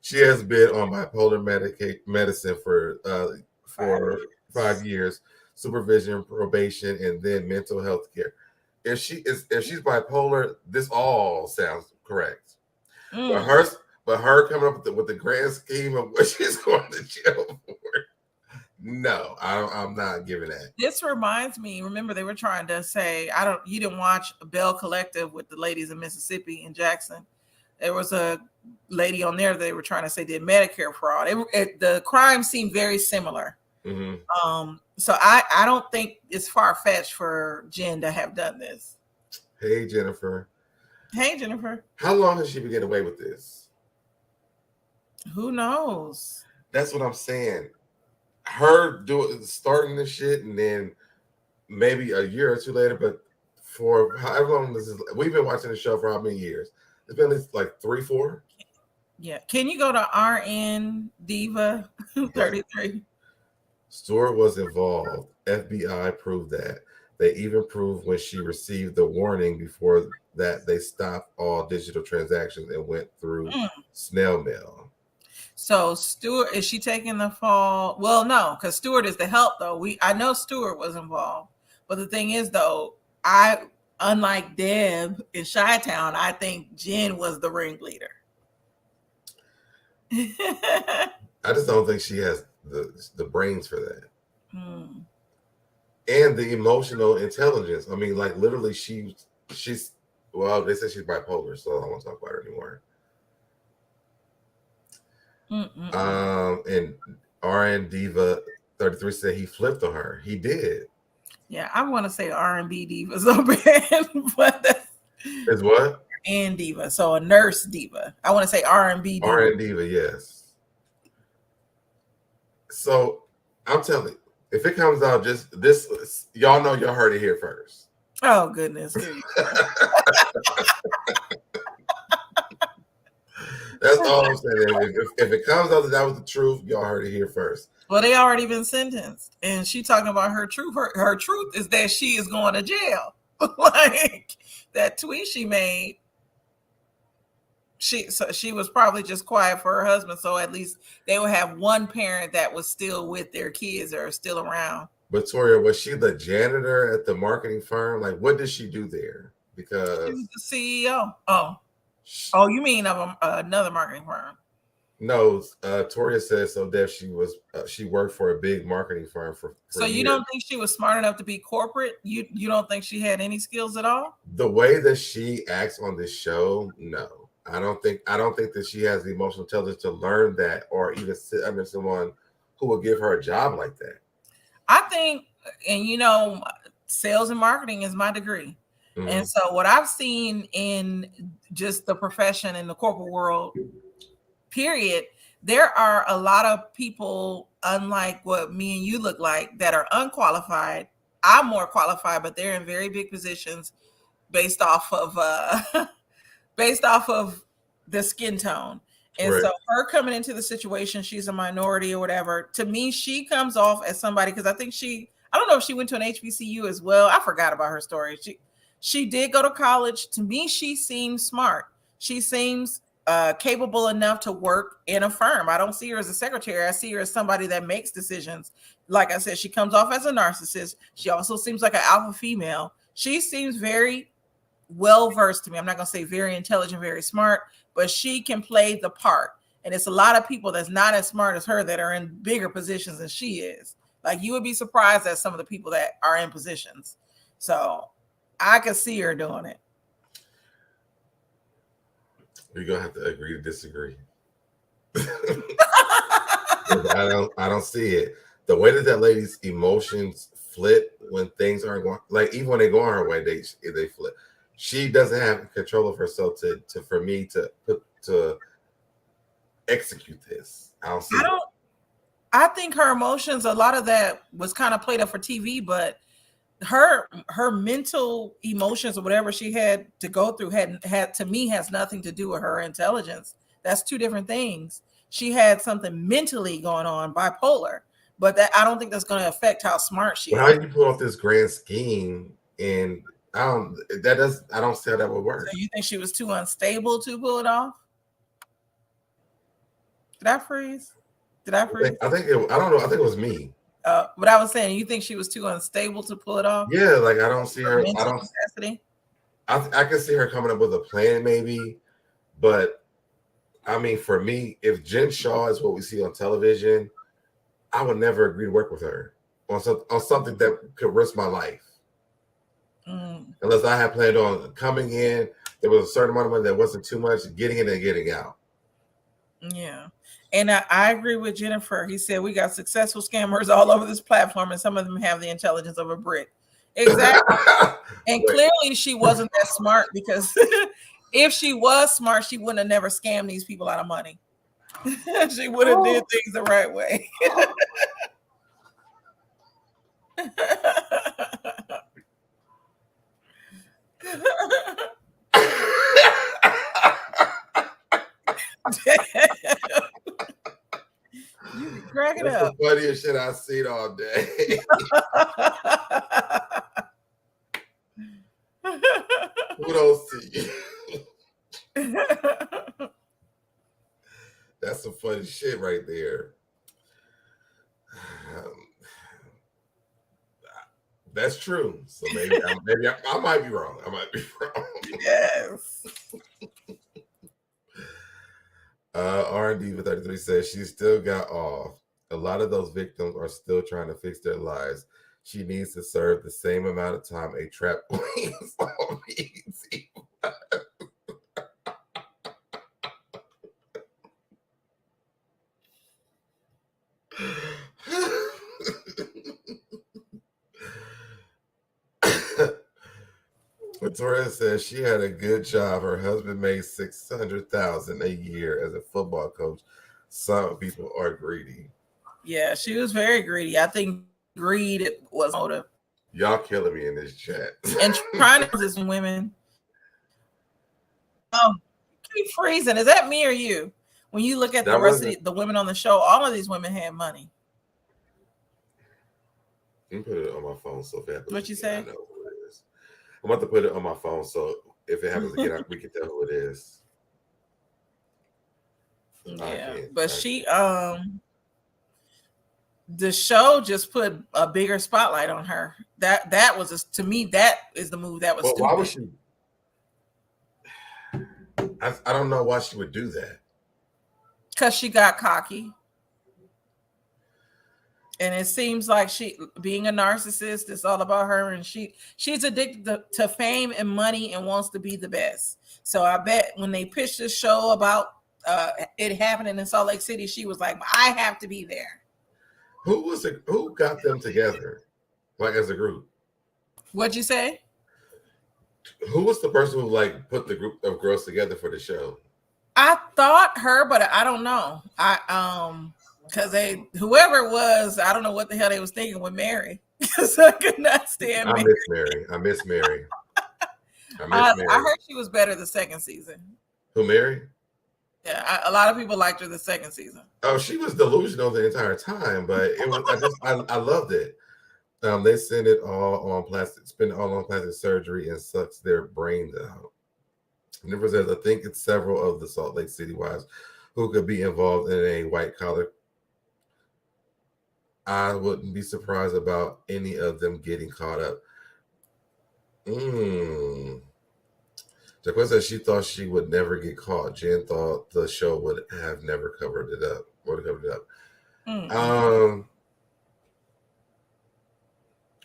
She has been on bipolar medicine for 5 years, supervision, probation, and then mental health care. If she's bipolar, this all sounds correct. But her coming up with the grand scheme of what she's going to jail for, no, I'm not giving that. This reminds me. Remember, they were trying to say, you didn't watch Bell Collective with the ladies in Mississippi in Jackson. There was a lady on there that they were trying to say did Medicare fraud. The crime seemed very similar. Mm-hmm. So I don't think it's far-fetched for Jen to have done this. Hey, Jennifer. Hey, Jennifer. How long has she been getting away with this? Who knows? That's what I'm saying. Her starting this shit, and then maybe a year or two later, but for however long this is, we've been watching the show for how many years? It's been at least like 3, 4. Yeah. Can you go to RN Diva 33? Stewart was involved. FBI proved that. They even proved when she received the warning before that they stopped all digital transactions and went through snail mail. So Stewart, is she taking the fall? Well, no, because Stewart is the help though. I know Stewart was involved, but the thing is though, unlike Deb in Chi-Town, I think Jen was the ringleader. I just don't think she has the brains for that. And the emotional intelligence. I mean, like literally she's well, they said she's bipolar, so I don't want to talk about her anymore. And RN Diva 33 said he flipped on her. He did. Yeah, I want to say R&B diva so bad, but it's what? And diva, so a nurse diva. I want to say R&B diva. R&B diva, yes. So I'm telling you, if it comes out just this, y'all know y'all heard it here first. Oh goodness. That's all I'm saying. If it comes out that was the truth, y'all heard it here first. Well, they already been sentenced, and she talking about her truth. Her truth is that she is going to jail. Like that tweet she made. She was probably just quiet for her husband, so at least they would have one parent that was still with their kids or still around. But Toria, was she the janitor at the marketing firm? Like, what did she do there? Because she was the CEO. Oh, you mean of another marketing firm? No, Toria says so that she worked for a big marketing firm for so you years. Don't think she was smart enough to be corporate? You don't think she had any skills at all? The way that she acts on this show, no. I don't think that she has the emotional intelligence to learn that or even sit under someone who will give her a job like that. I think, and sales and marketing is my degree. Mm-hmm. And so what I've seen in just the profession in the corporate world, period, there are a lot of people, unlike what me and you look like, that are unqualified. I'm more qualified, but they're in very big positions based off of the skin tone. And right. So her coming into the situation, she's a minority or whatever. To me, she comes off as somebody, because I think I don't know if she went to an HBCU as well. I forgot about her story. She did go to college. To me, she seems smart. She seems capable enough to work in a firm. I don't see her as a secretary. I see her as somebody that makes decisions. Like I said, she comes off as a narcissist. She also seems like an alpha female. She seems very well-versed to me. I'm not going to say very intelligent, very smart, but she can play the part. And it's a lot of people that's not as smart as her that are in bigger positions than she is. Like, you would be surprised at some of the people that are in positions. So I could see her doing it. We're gonna have to agree to disagree. I don't see it. The way that lady's emotions flip when things aren't going, like even when they go on her way, they flip. She doesn't have control of herself to for me to execute this. I don't see I don't. I think her emotions, a lot of that was kind of played up for TV, but her mental emotions or whatever she had to go through had to me has nothing to do with her intelligence. That's two different things. She had something mentally going on, bipolar, but that I don't think that's going to affect how smart she But is. how do you pull off this grand scheme? And I don't see how that would work. So you think she was too unstable to pull it off? Did I freeze? I don't know. I think it was me. But I was saying, you think she was too unstable to pull it off? Yeah, like I don't see her. Mental capacity? I can see her coming up with a plan, maybe. But I mean, for me, if Jen Shah is what we see on television, I would never agree to work with her on something that could risk my life. Unless I had planned on coming in, there was a certain amount of money that wasn't too much, getting in and getting out. Yeah. And I agree with Jennifer. He said we got successful scammers all over this platform, and some of them have the intelligence of a brick. Exactly. And clearly she wasn't that smart, because if she was smart, she wouldn't have never scammed these people out of money. She would have did things the right way. You be cracking That's up. the funniest shit I've seen all day. Kudos to you. That's some funny shit right there. That's true. So maybe I might be wrong. I might be wrong. Yes. R&D for 33 says she still got off. A lot of those victims are still trying to fix their lives. She needs to serve the same amount of time a trap queen on BET. Victoria says she had a good job. Her husband made $600,000 a year as a football coach. Some people are greedy. Yeah, she was very greedy. I think greed was motive. Y'all killing me in this chat. And trying to resist women. Oh, keep freezing. Is that me or you? When you look at the rest of the women on the show, all of these women had money. Let me put it on my phone so if it happens. What you say? I know who it is. I'm about to put it on my phone so if it happens again, we can tell who it is. Yeah, but the show just put a bigger spotlight on her. That was to me, that is the move that was. Well, why would she? I don't know why she would do that. Because she got cocky. And it seems like she, being a narcissist, it's all about her, and she's addicted to fame and money and wants to be the best. So I bet when they pitched this show about it happening in Salt Lake City, she was like, I have to be there. Who got them together, like as a group? What'd you say? Who was the person who like put the group of girls together for the show? I thought her, but I don't know. Because whoever it was, I don't know what the hell they was thinking with Mary. Because I could not stand Mary. I miss Mary. I heard she was better the second season. Who, Mary? Yeah, a lot of people liked her the second season. Oh, she was delusional the entire time, but it was I loved it. They spend it all on plastic surgery and sucks their brains out. Never says, I think it's several of the Salt Lake City wives who could be involved in a white collar. I wouldn't be surprised about any of them getting caught up. Jaquetta said she thought she would never get caught. Jen thought the show would have never covered it up.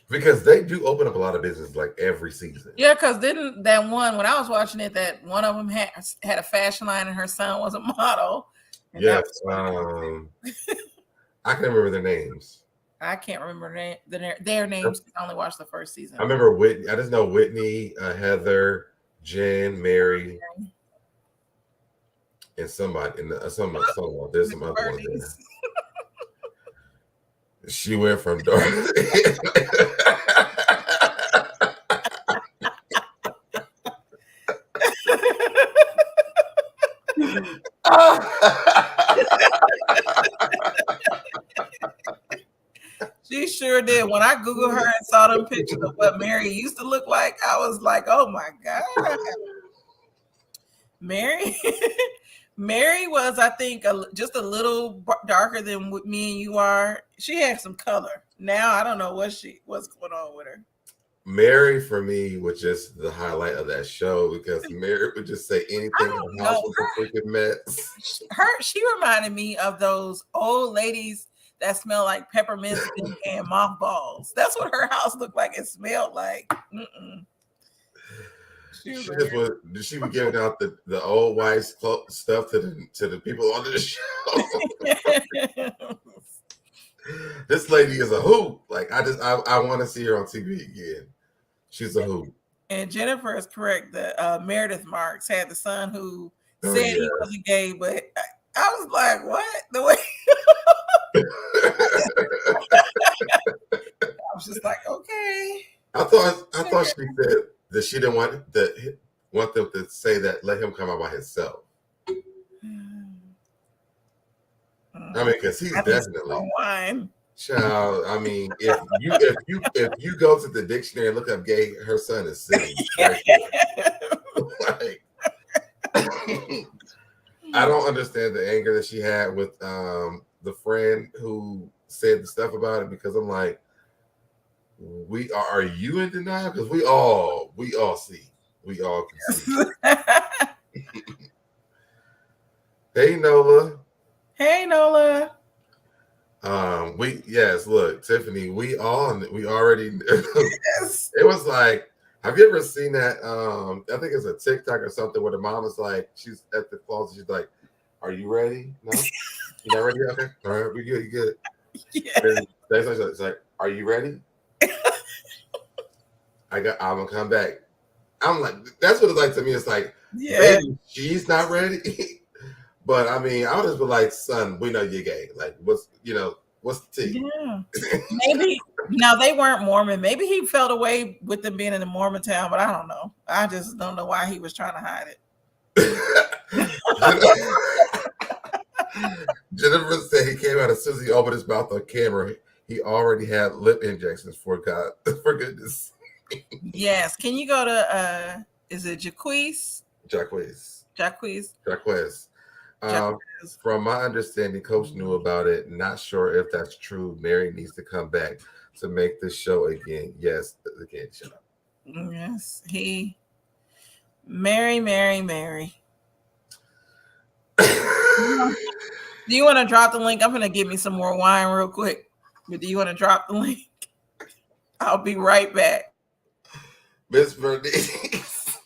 Because they do open up a lot of business like every season. Yeah, because didn't that one, when I was watching it, that one of them had a fashion line and her son was a model. Yes. I can remember their names. I can't remember their names. I only watched the first season. I remember Whitney. I just know Whitney, Heather, Jen, Mary. And somebody in the some there's some other one there. She went from dark. She sure did. When I Googled her and saw them pictures of what Mary used to look like, I was like, oh my God. Mary Mary was, I think, just a little darker than what me and you are. She had some color. Now I don't know what's going on with her. Mary for me was just the highlight of that show because Mary would just say anything in the house was a freaking mess. She reminded me of those old ladies that smell like peppermint and mothballs. That's what her house looked like. It smelled like. She was giving out the old wife's stuff to the people on the show. This lady is a hoot. Like I want to see her on TV again. She's a hoot. And Jennifer is correct that Meredith Marks had the son who said he wasn't gay, but I was like, what? The way I was just like, okay. I thought she said that she didn't want them to say that. Let him come out by himself. I mean, because he's definitely wine. Child, I mean, if you go to the dictionary and look up gay, her son is sitting. Right like, I don't understand the anger that she had with the friend who said the stuff about it, because I'm like, are you in denial? Because we all can see. Hey Nola. Hey Nola. Look, Tiffany, we already yes. It was like, have you ever seen that? I think it's a TikTok or something where the mom is like, she's at the closet, she's like, are you ready? No? You not ready? Okay. All right, we good, you good. Yeah. It's like, are you ready? I'm gonna come back. I'm like, that's what it's like to me. It's like, maybe she's not ready. But I mean, I would just be like, son, we know you're gay. Like, what's the tea? Yeah. Maybe now they weren't Mormon. Maybe he felt away with them being in the Mormon town, but I don't know. I just don't know why he was trying to hide it. Jennifer said he came out as soon as he opened his mouth on camera. He already had lip injections for goodness. Yes. Can you go to is it Jaquez? From my understanding, Coach knew about it. Not sure if that's true. Mary needs to come back to make this show again. Yes, again, shut up. Yes, Mary. Do you want to drop the link? I'm going to give me some more wine real quick. But do you want to drop the link? I'll be right back. Miss Bernice.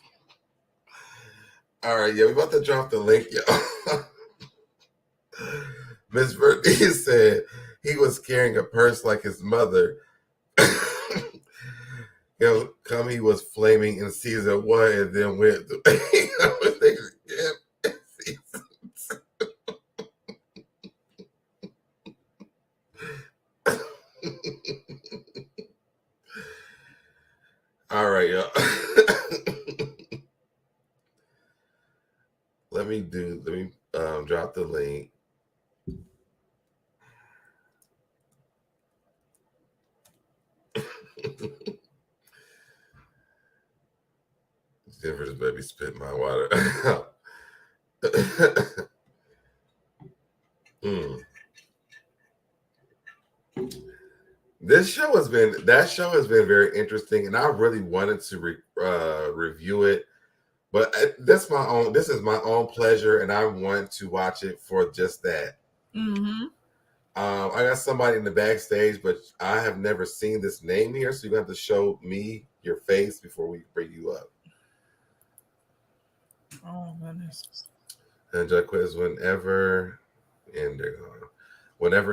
All right, we're about to drop the link, y'all. Miss Bernice said he was carrying a purse like his mother. He was flaming in season 1 and then went to All right, y'all. Let me drop the link. Jennifer just made me spit my water out. That show has been very interesting, and I really wanted to review it, but this is my own pleasure, and I want to watch it for just that. Mm-hmm. I got somebody in the backstage, but I have never seen this name here, so you have to show me your face before we bring you up. Oh goodness! And Jaquez, whenever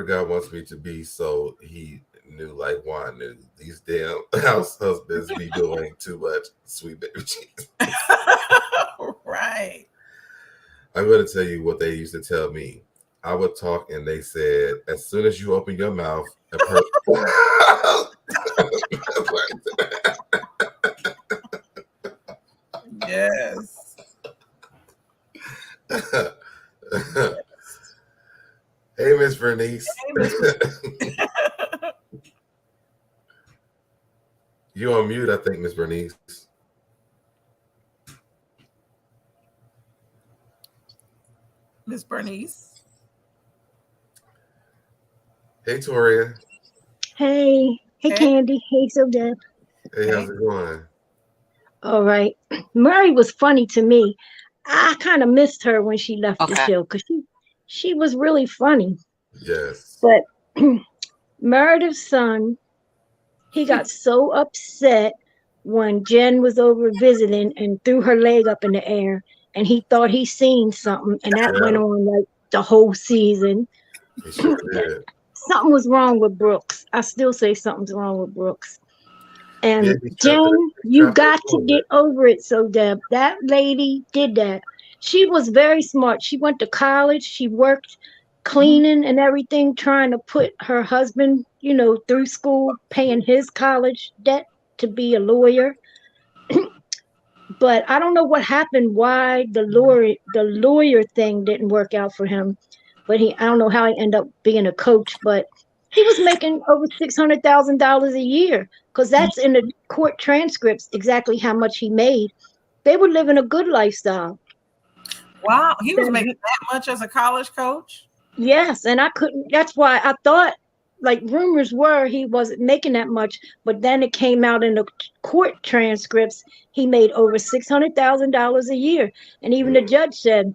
God wants me to be, so he knew like Juan knew. These damn house husbands be doing too much, sweet baby Jesus. Right. I'm going to tell you what they used to tell me. I would talk, and they said, as soon as you open your mouth, a person. Yes. Hey, Miss Bernice. Hey, Miss You on mute, I think, Miss Bernice. Miss Bernice. Hey, Toria. Hey Candy. Hey, SoDeb. Hey, how's it going? All right. Murray was funny to me. I kind of missed her when she left the show because she was really funny. Yes. But Meredith's son, he got so upset when Jen was over visiting and threw her leg up in the air, and he thought he seen something, and that went on like the whole season. He sure did. Something was wrong with Brooks. I still say something's wrong with Brooks. And Yeah, Jen, you got to get over it, SoDeb. That lady did that. She was very smart. She went to college. She worked cleaning and everything, trying to put her husband, through school, paying his college debt to be a lawyer. But I don't know what happened, why the lawyer thing didn't work out for him. But I don't know how he ended up being a coach, but he was making over $600,000 a year, because that's in the court transcripts exactly how much he made. They were living a good lifestyle. Wow, he was making that much as a college coach? Yes, and that's why I thought, like, rumors were he wasn't making that much, but then it came out in the court transcripts he made over $600,000 a year. And even the judge said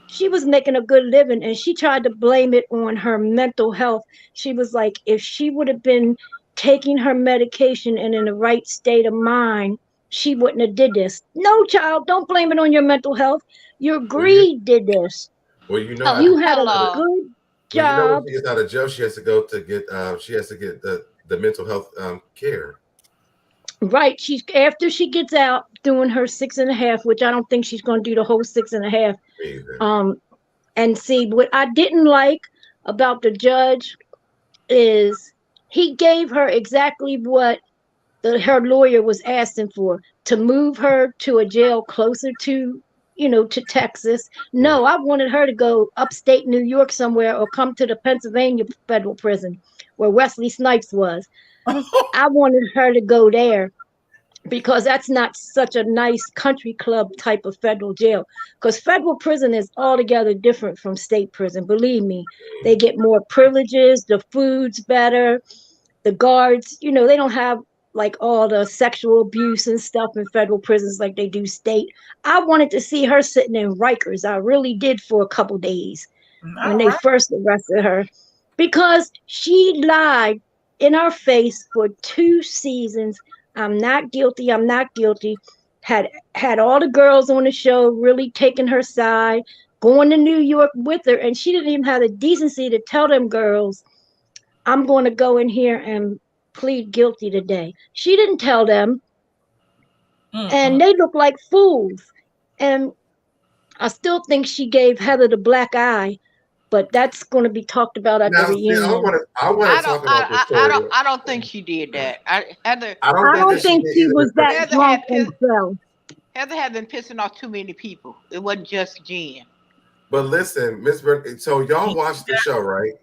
she was making a good living, and she tried to blame it on her mental health. She was like, if she would have been taking her medication and in the right state of mind, she wouldn't have did this. No, child, don't blame it on your mental health. Your greed did this. Well, you had a good job. When she gets out of jail, she has to go to get the mental health care. Right. After she gets out doing her 6.5, which I don't think she's going to do the whole 6.5. And see, what I didn't like about the judge is he gave her exactly what her lawyer was asking for, to move her to a jail closer to Texas. No, I wanted her to go upstate New York somewhere, or come to the Pennsylvania federal prison where Wesley Snipes was. I wanted her to go there, because that's not such a nice country club type of federal jail. Because federal prison is altogether different from state prison. Believe me, they get more privileges, the food's better, the guards, they don't have like all the sexual abuse and stuff in federal prisons like they do state. I wanted to see her sitting in Rikers. I really did, for a couple days when they first arrested her, because she lied in our face for 2 seasons. I'm not guilty. I'm not guilty. Had all the girls on the show really taking her side, going to New York with her, and she didn't even have the decency to tell them girls, I'm going to go in here and plead guilty today. She didn't tell them. And they look like fools. And I still think she gave Heather the black eye, but that's going to be talked about at the reunion. I want to talk about this story. I don't think she did that. I don't think she was that drunk and fell. Heather had been pissing off too many people. It wasn't just Jen. But listen, Miss Burnett, so y'all watched the show, right?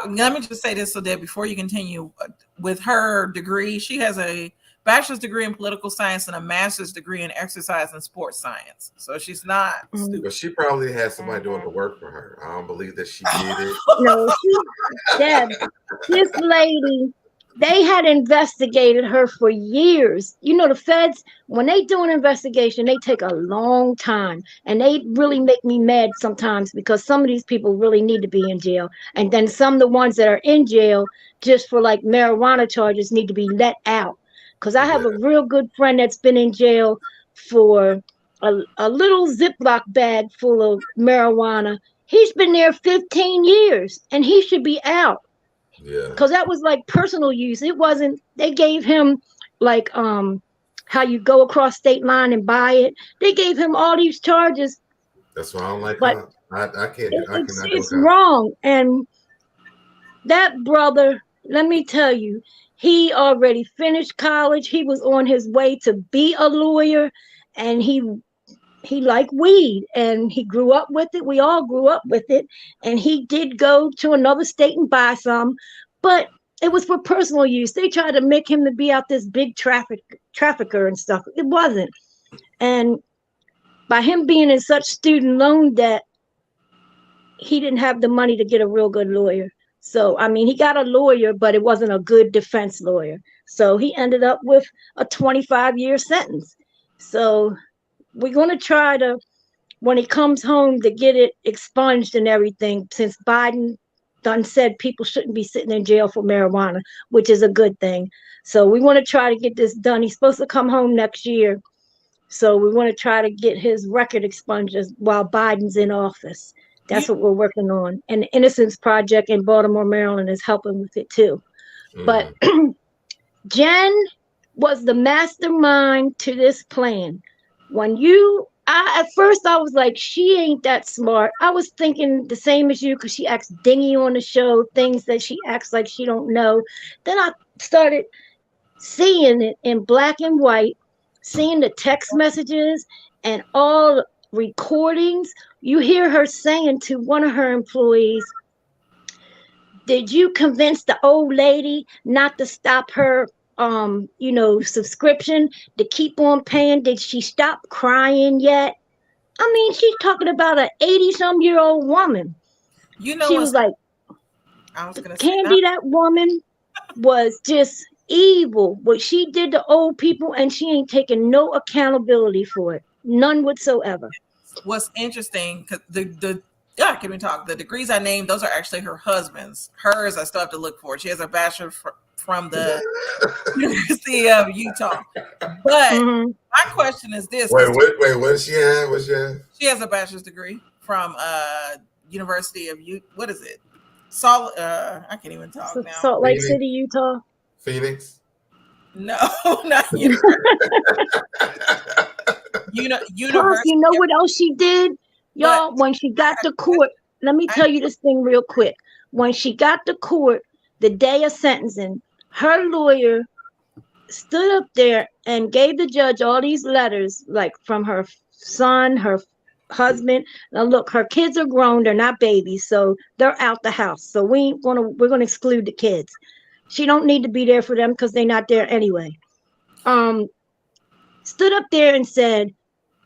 Let me just say this, so that before you continue, with her degree, she has a bachelor's degree in political science and a master's degree in exercise and sports science. So she's not stupid. But she probably had somebody doing the work for her. I don't believe that she did it. No, this lady, they had investigated her for years. The feds, when they do an investigation, they take a long time, and they really make me mad sometimes, because some of these people really need to be in jail. And then some of the ones that are in jail just for like marijuana charges need to be let out. Because I have a real good friend that's been in jail for a little Ziploc bag full of marijuana. He's been there 15 years, and he should be out. Yeah. Because that was like personal use. It wasn't, they gave him like how you go across state line and buy it. They gave him all these charges That's why I don't like But her. I can't. I cannot go it's cop. wrong. And that brother, let me tell you, he already finished college. He was on his way to be a lawyer, and he liked weed, and he grew up with it. We all grew up with it, and he did go to another state and buy some, but it was for personal use. They tried to make him to be out this big trafficker and stuff. It wasn't. And by him being in such student loan debt, he didn't have the money to get a real good lawyer. So, I mean, he got a lawyer, but it wasn't a good defense lawyer. So he ended up with a 25-year sentence. So we're going to try to, when he comes home, to get it expunged and everything, since Biden done said people shouldn't be sitting in jail for marijuana, which is a good thing. So we want to try to get this done. He's supposed to come home next year. So we want to try to get his record expunged while Biden's in office. That's what we're working on. And the Innocence Project in Baltimore, Maryland is helping with it too. But Jen was the mastermind to this plan. At first I was like, she ain't that smart. I was thinking the same as you, because she acts dingy on the show, things that she acts like she don't know. Then I started seeing it in black and white, seeing the text messages and all recordings. You hear her saying to one of her employees, did you convince the old lady not to stop her subscription, to keep on paying? Did she stop crying yet? I mean, she's talking about an 80-some-year-old woman. You know, she was like, I was gonna Candy, that woman was just evil. What she did to old people, and she ain't taking no accountability for it. None whatsoever. What's interesting, because I can't even talk. The degrees I named, those are actually her husband's. Hers, I still have to look for. She has a bachelor from the University of Utah. But my question is this: Wait, what does she have? What's she have? She has a bachelor's degree from University of what is it? I can't even talk now. Salt Lake City, Utah. Phoenix? No, not University. University. You know what else she did? Y'all, when she got to court, let me tell you this thing real quick. When she got to court, the day of sentencing, her lawyer stood up there and gave the judge all these letters, like from her son, her husband. Now look, her kids are grown, they're not babies, so they're out the house. So we're gonna exclude the kids. She don't need to be there for them because they're not there anyway. Stood up there and said,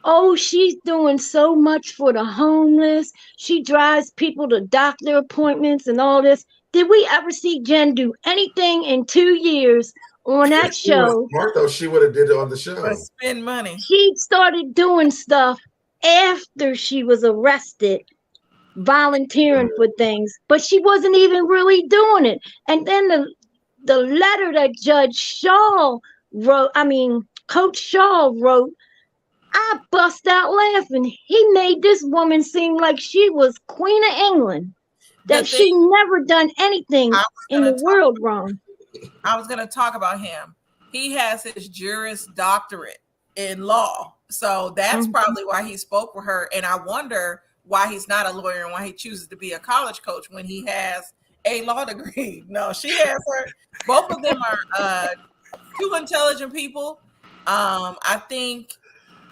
oh, she's doing so much for the homeless. She drives people to doctor appointments and all this. Did we ever see Jen do anything in 2 years on that show? Smart though, she would have did it on the show. Spend money. She started doing stuff after she was arrested, volunteering for things, but she wasn't even really doing it. And then the letter that Coach Shaw wrote, I bust out laughing. He made this woman seem like she was Queen of England, that she never done anything in the world wrong. I was going to talk about him. He has his Juris Doctorate in law. So that's probably why he spoke with her. And I wonder why he's not a lawyer and why he chooses to be a college coach when he has a law degree. No, she has her. Both of them are two intelligent people. I think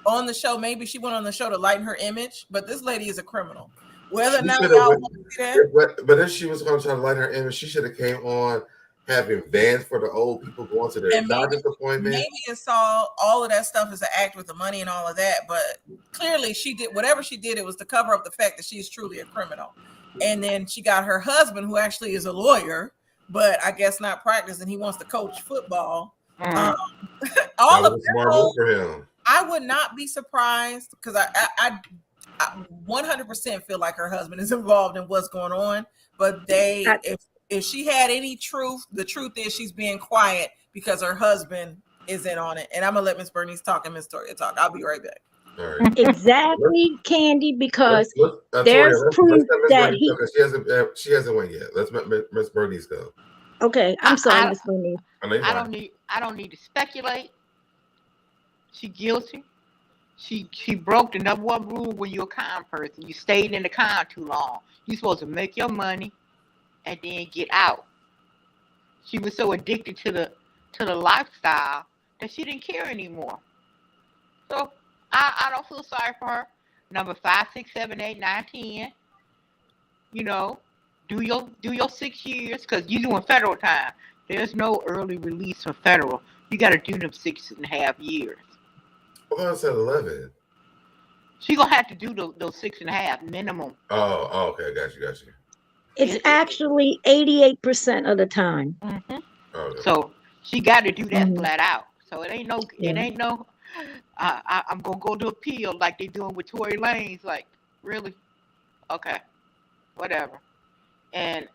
on the show, maybe she went on the show to lighten her image, but this lady is a criminal. Whether or not y'all want to see that. But if she was going to try to lighten her image, she should have came on having vans for the old people going to their doctor's appointment. Maybe it's all of that stuff is an act with the money and all of that, but clearly she did whatever she did. It was to cover up the fact that she's truly a criminal. And then she got her husband, who actually is a lawyer, but I guess not practicing. He wants to coach football. All of that for him. I would not be surprised because I 100% feel like her husband is involved in what's going on. But if she had any truth, the truth is she's being quiet because her husband is in on it. And I'm gonna let Miss Bernice talk and Miss Toria talk. I'll be right back. All right. Exactly, Candy, because there's proof that she hasn't went yet. Let's Miss Bernice go. Okay, I'm sorry, Miss Bernice. I don't need to speculate. She guilty. She broke the number one rule when you're a con person. You stayed in the con too long. You're supposed to make your money and then get out. She was so addicted to the lifestyle that she didn't care anymore. So I don't feel sorry for her. Number 5, 6, 7, 8, 9, 10. You know, do your 6 years because you're doing federal time. There's no early release for federal. You got to do them 6.5 years. Well, I said 11. She gonna have to do those 6.5 minimum. Oh, okay, got you. It's actually 88% of the time. Mm-hmm. Okay. So she got to do that flat out. So it ain't no. I'm gonna go to appeal like they doing with Tory Lanez. Like, really? Okay, whatever. And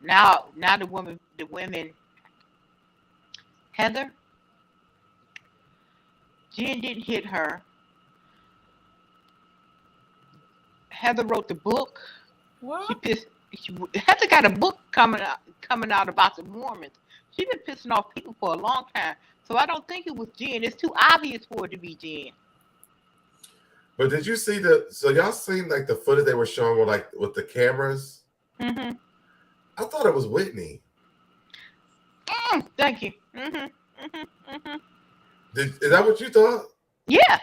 now the women. Heather, Jen didn't hit her. Heather wrote the book. What? Heather got a book coming out about the Mormons. She's been pissing off people for a long time. So I don't think it was Jen. It's too obvious for it to be Jen. But did you see so y'all seen like the footage they were showing with the cameras? Mm-hmm. I thought it was Whitney. Thank you. Is that what you thought? Yeah.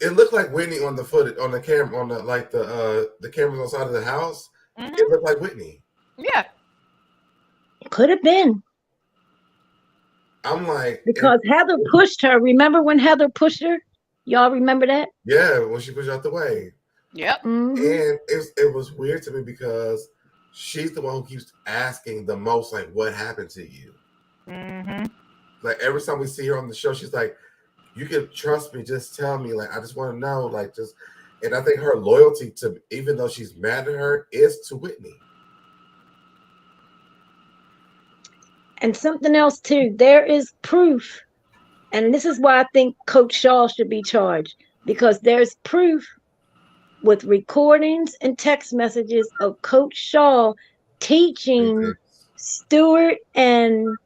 It looked like Whitney on the footage, on the camera, on the cameras on the side of the house. Mm-hmm. It looked like Whitney. Yeah. Could have been. I'm like, because Heather pushed her. Remember when Heather pushed her? Y'all remember that? Yeah, when she pushed out the way. Yep. Mm-hmm. And it was weird to me because she's the one who keeps asking the most, like, what happened to you? Mm-hmm. Like, every time we see her on the show, she's like, you can trust me, just tell me. Like, I just want to know. Like, just, and I think her loyalty to, even though she's mad at her, is to Whitney. And something else, too. There is proof. And this is why I think Coach Shah should be charged. Because there's proof with recordings and text messages of Coach Shah teaching Stuart and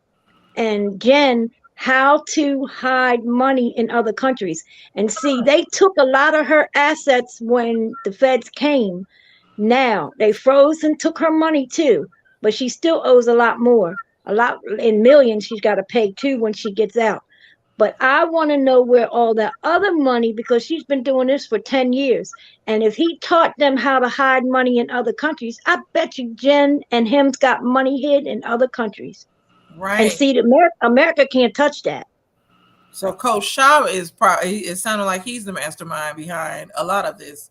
Jen how to hide money in other countries. And see, they took a lot of her assets when the feds came. Now, they froze and took her money too. But she still owes a lot more. A lot in millions she's got to pay too when she gets out. But I want to know where all that other money, because she's been doing this for 10 years. And if he taught them how to hide money in other countries, I bet you Jen and him's got money hid in other countries. Right. And see, America can't touch that. So Coach Shah is probably, it sounded like he's the mastermind behind a lot of this.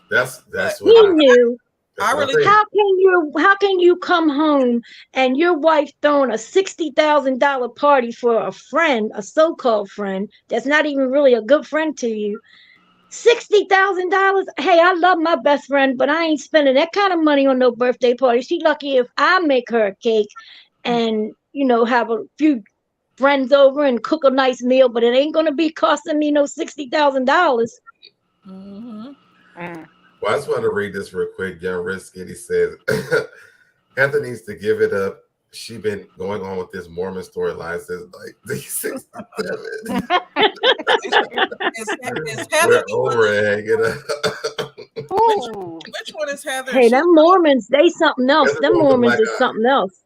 That's what he knew. I really, how can you come home and your wife throwing a $60,000 party for a friend, a so-called friend that's not even really a good friend to you? $60,000. Hey, I love my best friend, but I ain't spending that kind of money on no birthday party. She lucky if I make her a cake and have a few friends over and cook a nice meal, but it ain't gonna be costing me no $60,000. mm-hmm. Well, I just want to read this real quick. Young Risket, he says, Heather needs to give it up. She been going on with this Mormon storyline since like the 67. Is Heather We're over it. Which one is Heather? Hey, them Mormons, they something else. Them Mormons is something else.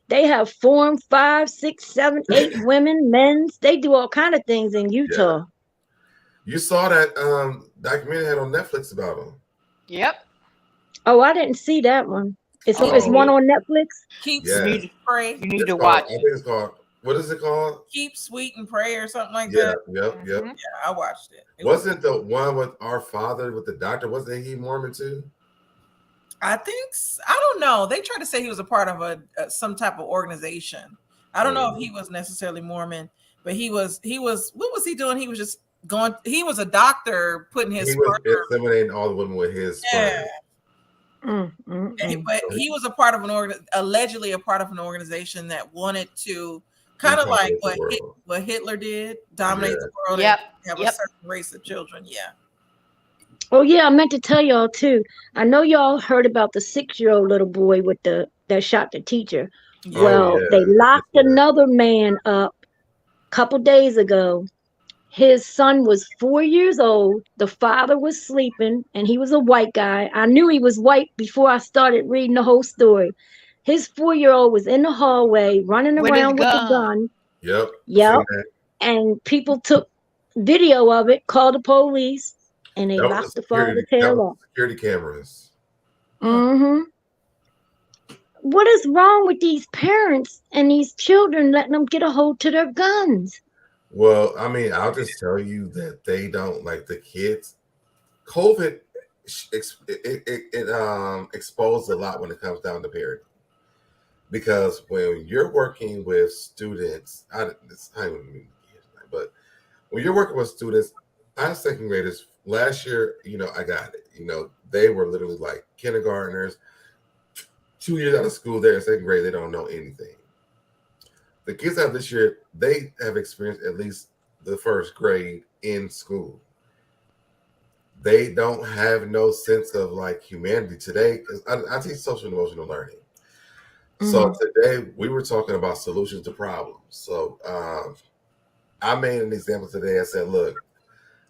They have 4, 5, 6, 7, 8 women, men's. They do all kind of things in Utah. Yeah. You saw that documentary had on Netflix about them. Yep. Oh, I didn't see that one. It's one on Netflix. Keep Sweet and Pray. You need to watch. I think it's called. What is it called? Keep Sweet and Pray or something like that. Yep. Yeah, I watched it. Wasn't the one with our father with the doctor? Wasn't he Mormon too? I think I don't know. They tried to say he was a part of some type of organization. I don't know if he was necessarily Mormon, but he was. What was he doing? He was just going. He was a doctor putting his. He was inseminating all the women with his sperm. But he was a part of allegedly a part of an organization that wanted to kind of like what Hitler did, dominate the world and have a certain race of children. Yeah. Oh yeah, I meant to tell y'all too. I know y'all heard about the 6-year-old little boy with that shot the teacher. Well, they locked another man up a couple days ago. His son was 4 years old. The father was sleeping, and he was a white guy. I knew he was white before I started reading the whole story. His 4-year-old was in the hallway running With his around with the gun. gun. Yep. Yep. Seen that. And people took video of it, called the police, and they That was locked the security. father's tail That off. was security cameras. Mm-hmm. What is wrong with these parents and these children letting them get a hold to their guns? Well, I mean, I'll just tell you that they don't like the kids. COVID exposed a lot when it comes down to parenting, because when you're working with students, but when you're working with students, I have second graders. Last year, I got it. They were literally like kindergartners. 2 years out of school, they're in second grade. They don't know anything. The kids out this year, they have experienced at least the first grade in school. They don't have no sense of like humanity today. Because I teach social and emotional learning. So today we were talking about solutions to problems. So I made an example today. I said, look,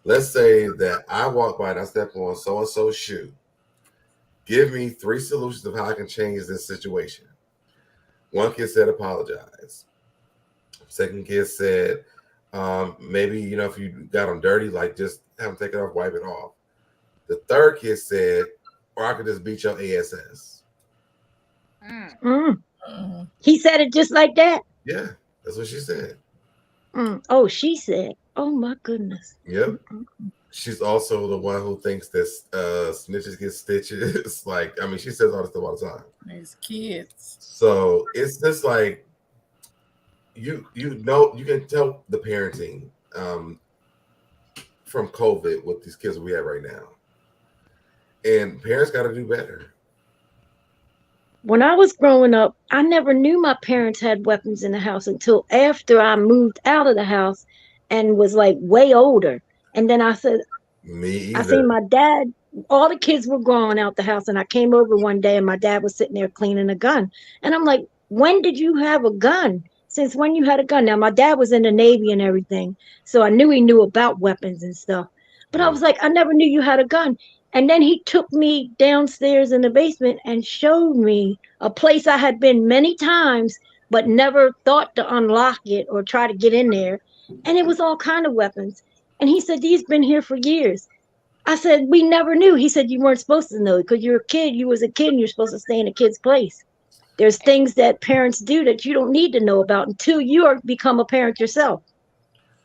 let's say that I walk by and I step on so-and-so's shoe. Give me 3 solutions of how I can change this situation. One kid said apologize. Second kid said, maybe, if you got them dirty, like just have them take it off, wipe it off. The third kid said, or I could just beat your ass. He said it just like that? Yeah, that's what she said. Oh, she said. Oh, my goodness. Yep. She's also the one who thinks that snitches get stitches. She says all this stuff all the time. These kids. So it's just like, you can tell the parenting from COVID with these kids we have right now. And parents got to do better. When I was growing up, I never knew my parents had weapons in the house until after I moved out of the house and was like way older. And then I said, Me either. I seen my dad, all the kids were growing out the house, and I came over one day and my dad was sitting there cleaning a gun. And I'm like, when did you have a gun? Since when you had a gun? Now, my dad was in the Navy and everything, so I knew he knew about weapons and stuff. But I was like, I never knew you had a gun. And then he took me downstairs in the basement and showed me a place I had been many times, but never thought to unlock it or try to get in there. And it was all kind of weapons. And he said, these been here for years. I said, we never knew. He said, you weren't supposed to know because you're a kid. You was a kid and you're supposed to stay in a kid's place. There's things that parents do that you don't need to know about until you become a parent yourself.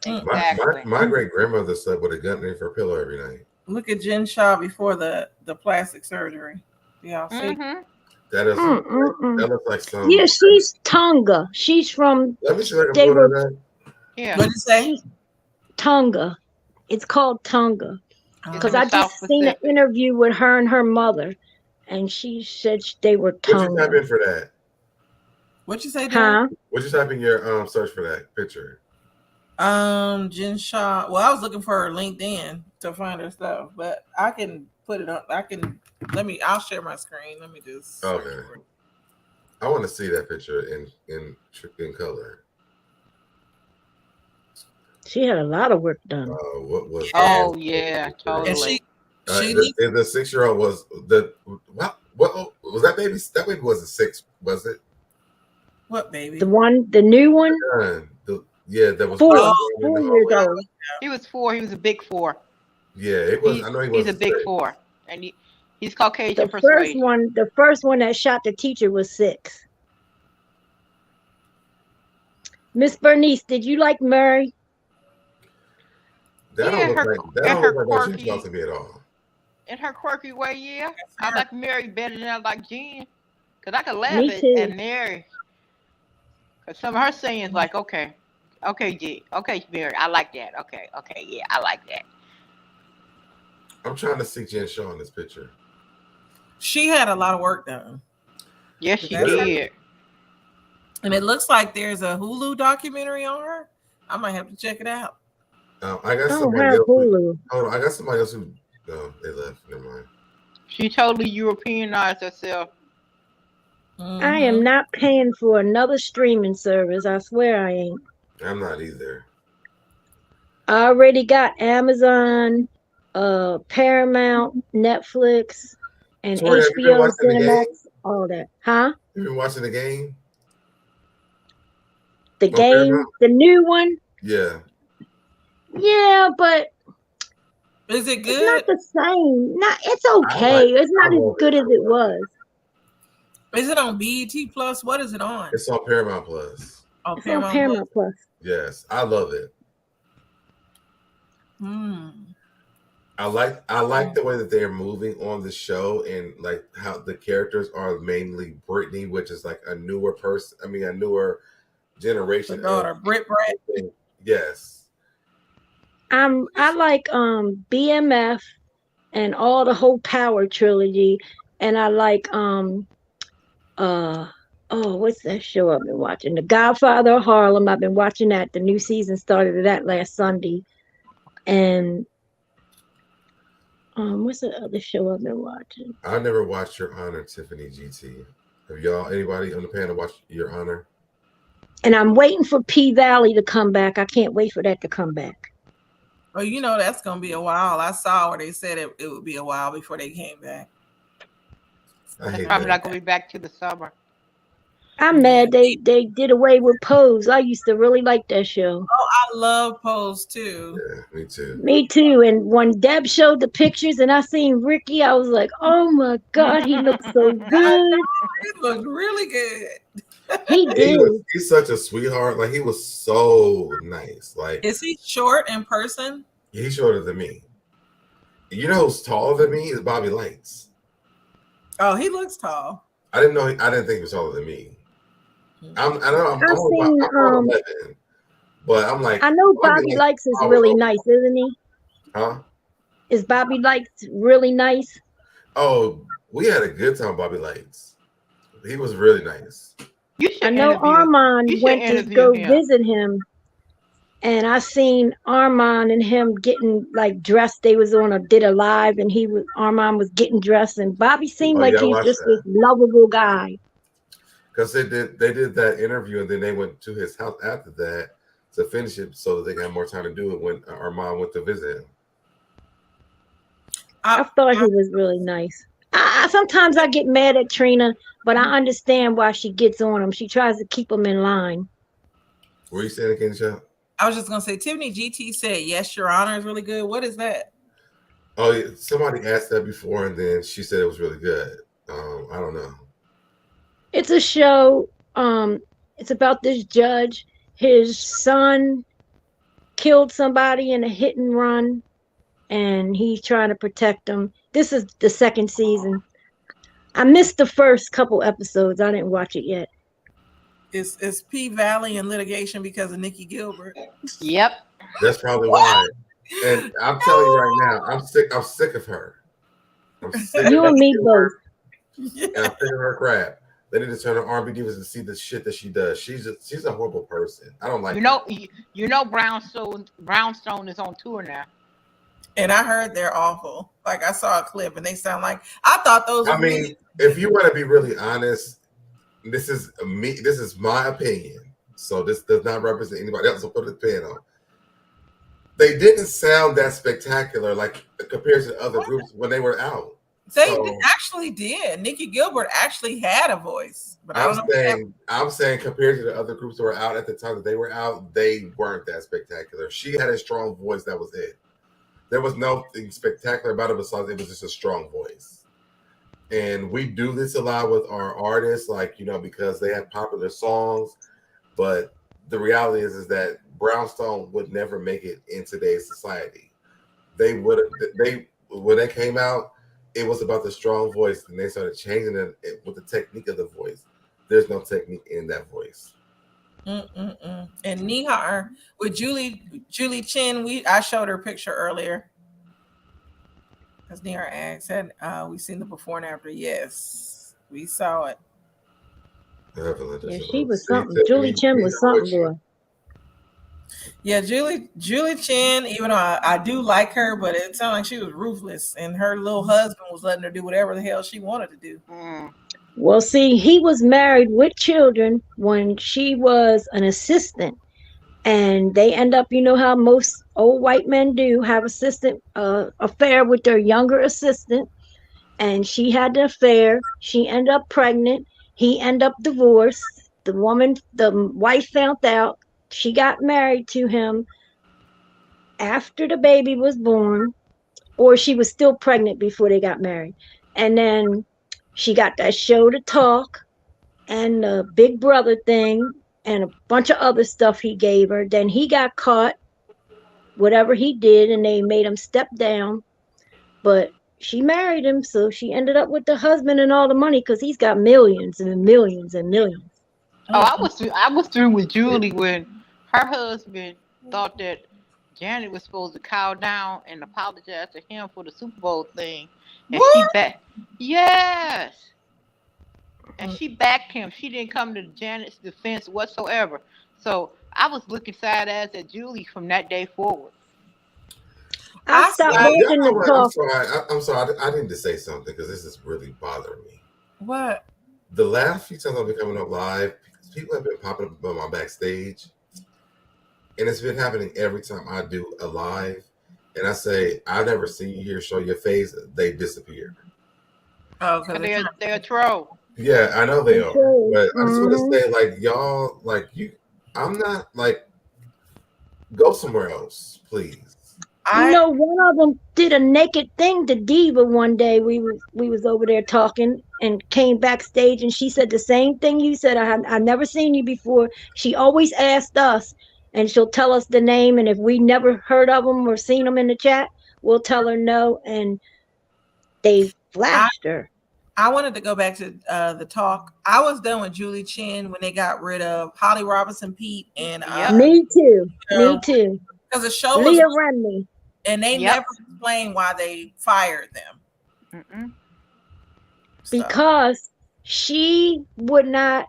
Exactly. My great grandmother slept with a gun in her pillow every night. Look at Jen Shah before the plastic surgery. Y'all see? That is that looks like some. Yeah, she's Tonga. She's from. Let me see if I can pull that. Yeah. What did you say? Tonga. It's called Tonga. Because I just seen an interview with her and her mother, and she said they were Tonga. What'd you type in for that? What'd you say? Huh? What'd you type in your search for that picture? Jen Shah. Well, I was looking for her LinkedIn to find her stuff, but I can put it up. I'll share my screen. Let me just. Okay. I want to see that picture in color. She had a lot of work done. What was? Oh yeah, totally. And the 6-year-old was the what was that baby? That baby wasn't 6, was it? What baby? The new one. That was 4 years old. He was 4. He was a big 4. Yeah, it was. I know he was. He's a big 4, and he's Caucasian The persuasion. the first one that shot the teacher was 6. Miss Bernice, did you like Mary? That don't look like she talks to me at all. In her quirky way, yeah. I like Mary better than I like Jen. Because I could laugh at Mary. Because some of her sayings like, okay, Jen, okay, Mary, I like that. Okay, yeah, I like that. I'm trying to see Jen Shaw in this picture. She had a lot of work done. Yes, she did. And it looks like there's a Hulu documentary on her. I might have to check it out. I got somebody else. Hold on, I got somebody else who. No, they left. Never mind. She totally Europeanized herself. I am not paying for another streaming service. I swear I ain't. I'm not either. I already got Amazon, Paramount, Netflix, and Tori, have you been HBO watching the Cinemax, game? all that. Huh? You been watching the game? The On game, Paramount? the new one? Yeah. Yeah, but Is it it's not good? the same. Not, it's I okay. It's not as love good it. as it was. Is it on BET Plus? What is it on? It's on Paramount Plus. Oh, It's on Paramount Plus. Yes, I love it. I like the way that they're moving on the show, and like how the characters are mainly Brittany, which is like a newer person. I mean, a newer generation. The daughter, Brit. Yes. I like BMF and all the whole Power trilogy, and I like what's that show I've been watching? The Godfather of Harlem. I've been watching that. The new season started of that last Sunday. And what's the other show I've been watching? I never watched Your Honor, Tiffany GT. Have anybody on the panel watched Your Honor? And I'm waiting for P Valley to come back. I can't wait for that to come back. Well, you know that's gonna be a while. I saw where they said it would be a while before they came back. It's probably not gonna be back to the summer. I'm mad they did away with Pose. I used to really like that show. Oh, I love Pose too. Yeah, me too. Me too. And when Deb showed the pictures and I seen Ricky, I was like, oh my God, he looks so good. He looked really good. He did. He's such a sweetheart. Like, he was so nice. Like, is he short in person? He's shorter than me. You know who's taller than me is Bobby Lights. Oh, he looks tall. I didn't think he was taller than me. I'm 11, but I'm like, I know Bobby Likes is really nice, isn't he? Huh? Is Bobby Likes really nice? Oh, we had a good time, Bobby Lights. He was really nice. I know Armand went to go visit him, and I seen Armand and him getting like dressed. They was did a live, and Armand was getting dressed, and Bobby seemed like he's just this lovable guy. Because they did that interview, and then they went to his house after that to finish it, so that they got more time to do it when Armand went to visit him. I thought he was really nice. Sometimes I get mad at Trina, but I understand why she gets on him. She tries to keep him in line. What were you saying again, Shah? I was just gonna say Tiffany GT said, yes, Your Honor is really good. What is that? Oh, yeah, somebody asked that before, and then she said it was really good. I don't know. It's a show. It's about this judge. His son killed somebody in a hit and run, and he's trying to protect him. This is the second season. I missed the first couple episodes. I didn't watch it yet. Is P Valley in litigation because of Nikki Gilbert? Yep. That's probably why. And I'm telling you right now, I'm sick of her. I'm sick you and me both. And I'm sick of her crap. They need to turn on R&B Divas and see the shit that she does. She's a horrible person. I don't like her. You know Brownstone is on tour now. And I heard they're awful. Like, I saw a clip and they sound like, I thought those were mean, if you want to be really honest, this is my opinion. So this does not represent anybody else. So put the pen on. They didn't sound that spectacular, like compared to other groups when they were out. They actually did. Nikki Gilbert actually had a voice. But I'm saying compared to the other groups that were out at the time that they were out, they weren't that spectacular. She had a strong voice. That was it. There was nothing spectacular about it besides it was just a strong voice. And we do this a lot with our artists, like, because they have popular songs. But the reality is that Brownstone would never make it in today's society. When they came out, it was about the strong voice, and they started changing it with the technique of the voice. There's no technique in that voice. And Nihar with Julie Chen, I showed her a picture earlier. Because Nihar asked, we seen the before and after? Yes, we saw it. Yeah, she was something. Julie Chen was something, boy. Yeah, Julie Chen, even though I do like her, but it sounded like she was ruthless, and her little husband was letting her do whatever the hell she wanted to do. Well, see, he was married with children when she was an assistant, and they end up, you know how most old white men do, have assistant affair with their younger assistant, and she had the affair. She ended up pregnant. He ended up divorced. The wife found out. She got married to him after the baby was born, or she was still pregnant before they got married. And then she got that show to talk and the Big Brother thing and a bunch of other stuff he gave her. Then he got caught, whatever he did, and they made him step down. But she married him, so she ended up with the husband and all the money because he's got millions and millions and millions. Oh, I was through with Julie when her husband thought that Janet was supposed to cow down and apologize to him for the Super Bowl thing, and she backed. Yes, and she backed him. She didn't come to Janet's defense whatsoever. So I was looking side ass at Julie from that day forward. I stopped watching the talk. I'm sorry. I need to say something because this is really bothering me. What? The last few times I've been coming up live, people have been popping up on my backstage, and it's been happening every time I do a live. And I say, I've never seen you here show your face. They disappear. Oh, because they're a troll. Yeah, I know they are. But I just want to say, like, y'all, like, I'm not, like, go somewhere else, please. You know, one of them did a naked thing to Diva one day. We was over there talking and came backstage, and she said the same thing you said. I never seen you before. She always asked us, and she'll tell us the name, and if we never heard of them or seen them in the chat, we'll tell her no, and they flashed her. I wanted to go back to the talk. I was done with Julie Chen when they got rid of Holly Robinson Pete and me too. Because the show was Leah Remini. And they never explained why they fired them. Because she would not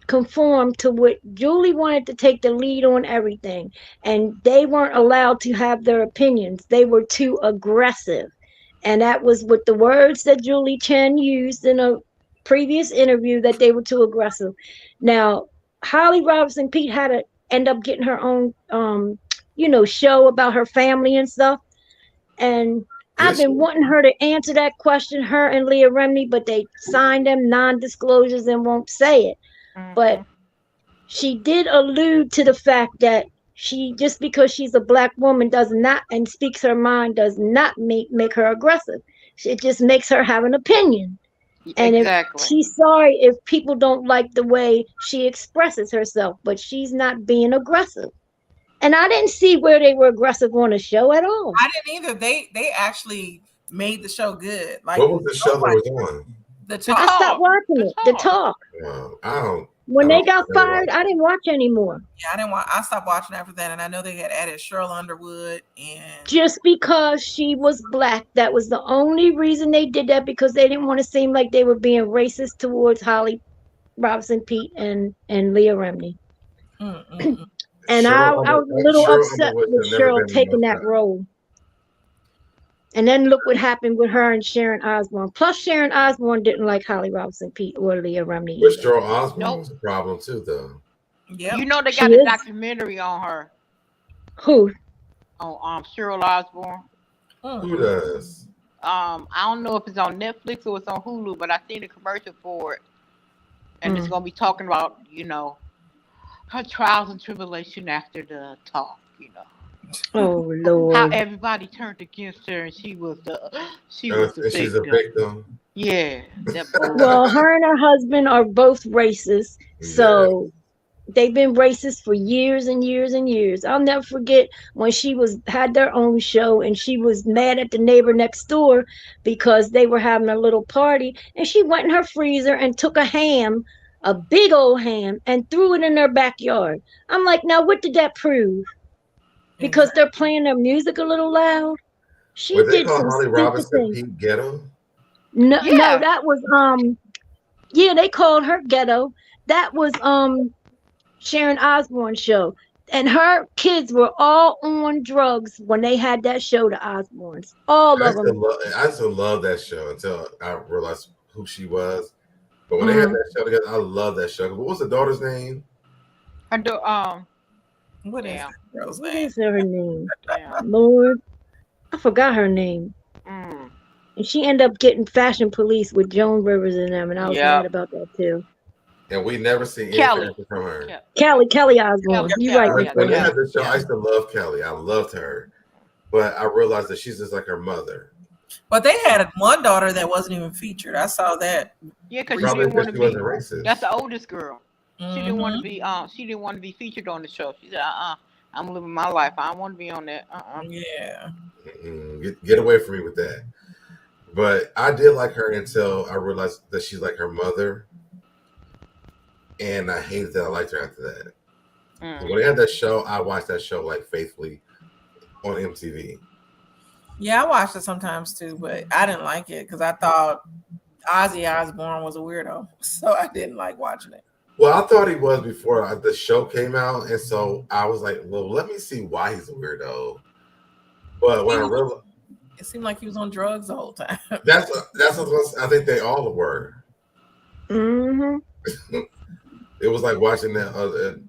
conform to what Julie wanted to take the lead on everything. And they weren't allowed to have their opinions. They were too aggressive. And that was what the words that Julie Chen used in a previous interview, that they were too aggressive. Now, Holly Robinson Pete had to end up getting her own show about her family and stuff. And I've been wanting her to answer that question, her and Leah Remini, but they signed them non-disclosures and won't say it. But she did allude to the fact that she, just because she's a black woman does not, and speaks her mind, does not make her aggressive. It just makes her have an opinion. And if she's sorry if people don't like the way she expresses herself, but she's not being aggressive. And I didn't see where they were aggressive on the show at all. I didn't either. They actually made the show good. Like, what was the show that was on? The Talk. I stopped watching it. The Talk. When they got fired, I didn't watch anymore. Yeah, I didn't watch. I stopped watching after that, and I know they had added Cheryl Underwood and just because she was black. That was the only reason they did that, because they didn't want to seem like they were being racist towards Holly Robinson Pete and Leah Remini. And I was a little upset with Cheryl taking that role. And then look what happened with her and Sharon Osbourne. Plus, Sharon Osbourne didn't like Holly Robinson Pete or Leah Remini. But Cheryl Osbourne was a problem too, though. Yeah, you know they got a documentary on her. Who? On Cheryl Osbourne. Who does? I don't know if it's on Netflix or it's on Hulu, but I seen a commercial for it, and it's gonna be talking about her trials and tribulation after the talk, Oh Lord! How everybody turned against her, and she was the victim. She's a victim. Yeah. Well, her and her husband are both racist, so they've been racist for years and years and years. I'll never forget when she had their own show, and she was mad at the neighbor next door because they were having a little party, and she went in her freezer and took a ham, a big old ham, and threw it in their backyard. I'm like, now what did that prove? Because they're playing their music a little loud. She did some Holly Robinson Pete ghetto? No, that was they called her ghetto. That was Sharon Osbourne's show. And her kids were all on drugs when they had that show, the Osbournes. All of them. I used to love that show until I realized who she was. But when they had that show together, I love that show. What was the daughter's name? What is Damn. that girl's What name? is her name? Damn. Lord, I forgot her name. Mm. And she ended up getting Fashion Police with Joan Rivers in them, and I was mad Yep. about that too. And we never see any Kelly. fashion from her. Kelly Osbourne. Kelly. You're right, When, Miss when they Williams. had the show, Yeah. I used to love Kelly. I loved her, but I realized that she's just like her mother. But they had one daughter that wasn't even featured. I saw that. Yeah, because she Probably didn't want because to she be. wasn't racist. That's the oldest girl. She didn't want to Mhm. be. She didn't want to be featured on the show. She said, I'm living my life. I don't want to be on that. Yeah. Get away from me with that. But I did like her until I realized that she's like her mother, and I hated that I liked her after that. When they had that show, I watched that show like faithfully on MTV. Yeah, I watched it sometimes too, but I didn't like it because I thought Ozzy Osbourne was a weirdo, so I didn't like watching it. Well, I thought he was before the show came out, and so I was like, well, let me see why he's a weirdo. But when I realized, it seemed like he was on drugs the whole time. that's what I think they all were. Mm-hmm. It was like watching that other.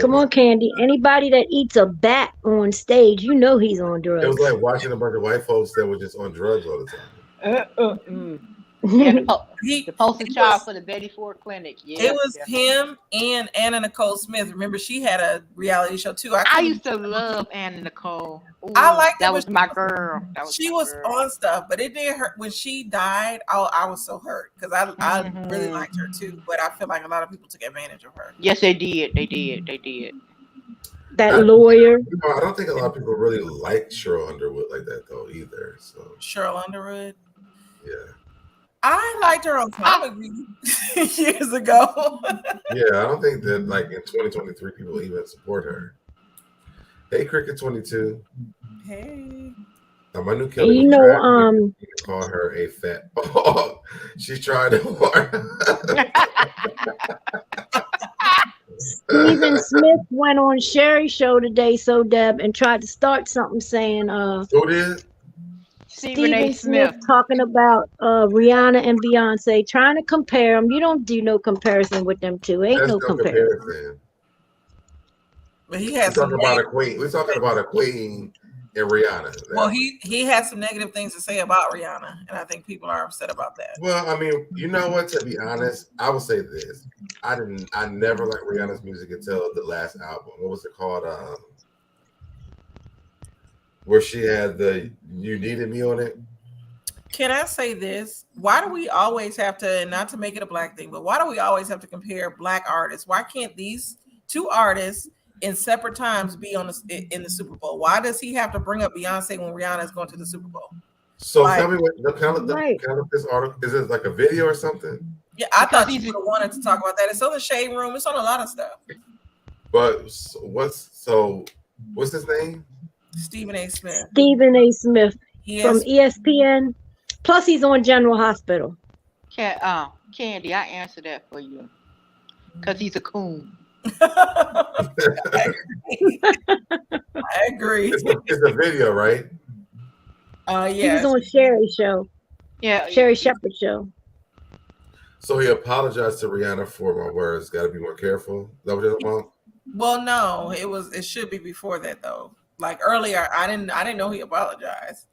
Come on, Candy. Anybody that eats a bat on stage, you know he's on drugs. It was like watching a bunch of white folks that were just on drugs all the time. Yeah, the poster child for the Betty Ford Clinic. Yeah, it was him and Anna Nicole Smith. Remember, she had a reality show too. I used to love Anna Nicole. Ooh, I liked that. Was my girl. She was on stuff, but it did hurt when she died. I was so hurt because I really liked her too. But I feel like a lot of people took advantage of her. Yes, they did. They did. That lawyer. I don't think a lot of people really like Cheryl Underwood like that though either. So Cheryl Underwood. Yeah. I liked her on comedy years ago. Yeah, I don't think that like in 2023 people even support her. Hey, Cricket 22. Hey. My new killer. You know, you can call her a fat. Oh, she tried to Stephen Smith went on Sherry's show today, Deb, and tried to start something saying who did? Stephen A. Smith talking about Rihanna and Beyonce, trying to compare them. You don't do no comparison with them two. Ain't no comparison. But he has We're talking about a queen and Rihanna. Well, he has some negative things to say about Rihanna, and I think people are upset about that. Well, I mean, you know what? To be honest, I will say this: I never liked Rihanna's music until the last album. What was it called? Where she had the "You Needed Me" on it. Can I say this? Why do we always have to, and not to make it a black thing, but why do we always have to compare black artists? Why can't these two artists in separate times be in the Super Bowl? Why does he have to bring up Beyonce when Rihanna is going to the Super Bowl? So tell me what kind of this article is. It like a video or something? Yeah, I thought you would have wanted to talk about that. It's on the Shade Room. It's on a lot of stuff. But what's his name? Stephen A. Smith. Stephen A. Smith from Yes. ESPN. Plus, he's on General Hospital. Candy, I answered that for you because he's a coon. I agree. It's a video, right? Yeah. He was on Sherry's show. Yeah, Sherry Shepherd's show. So he apologized to Rihanna for my words. Got to be more careful. Is that what you're talking about? Well, no, it should be before that though. Like earlier, I didn't know he apologized.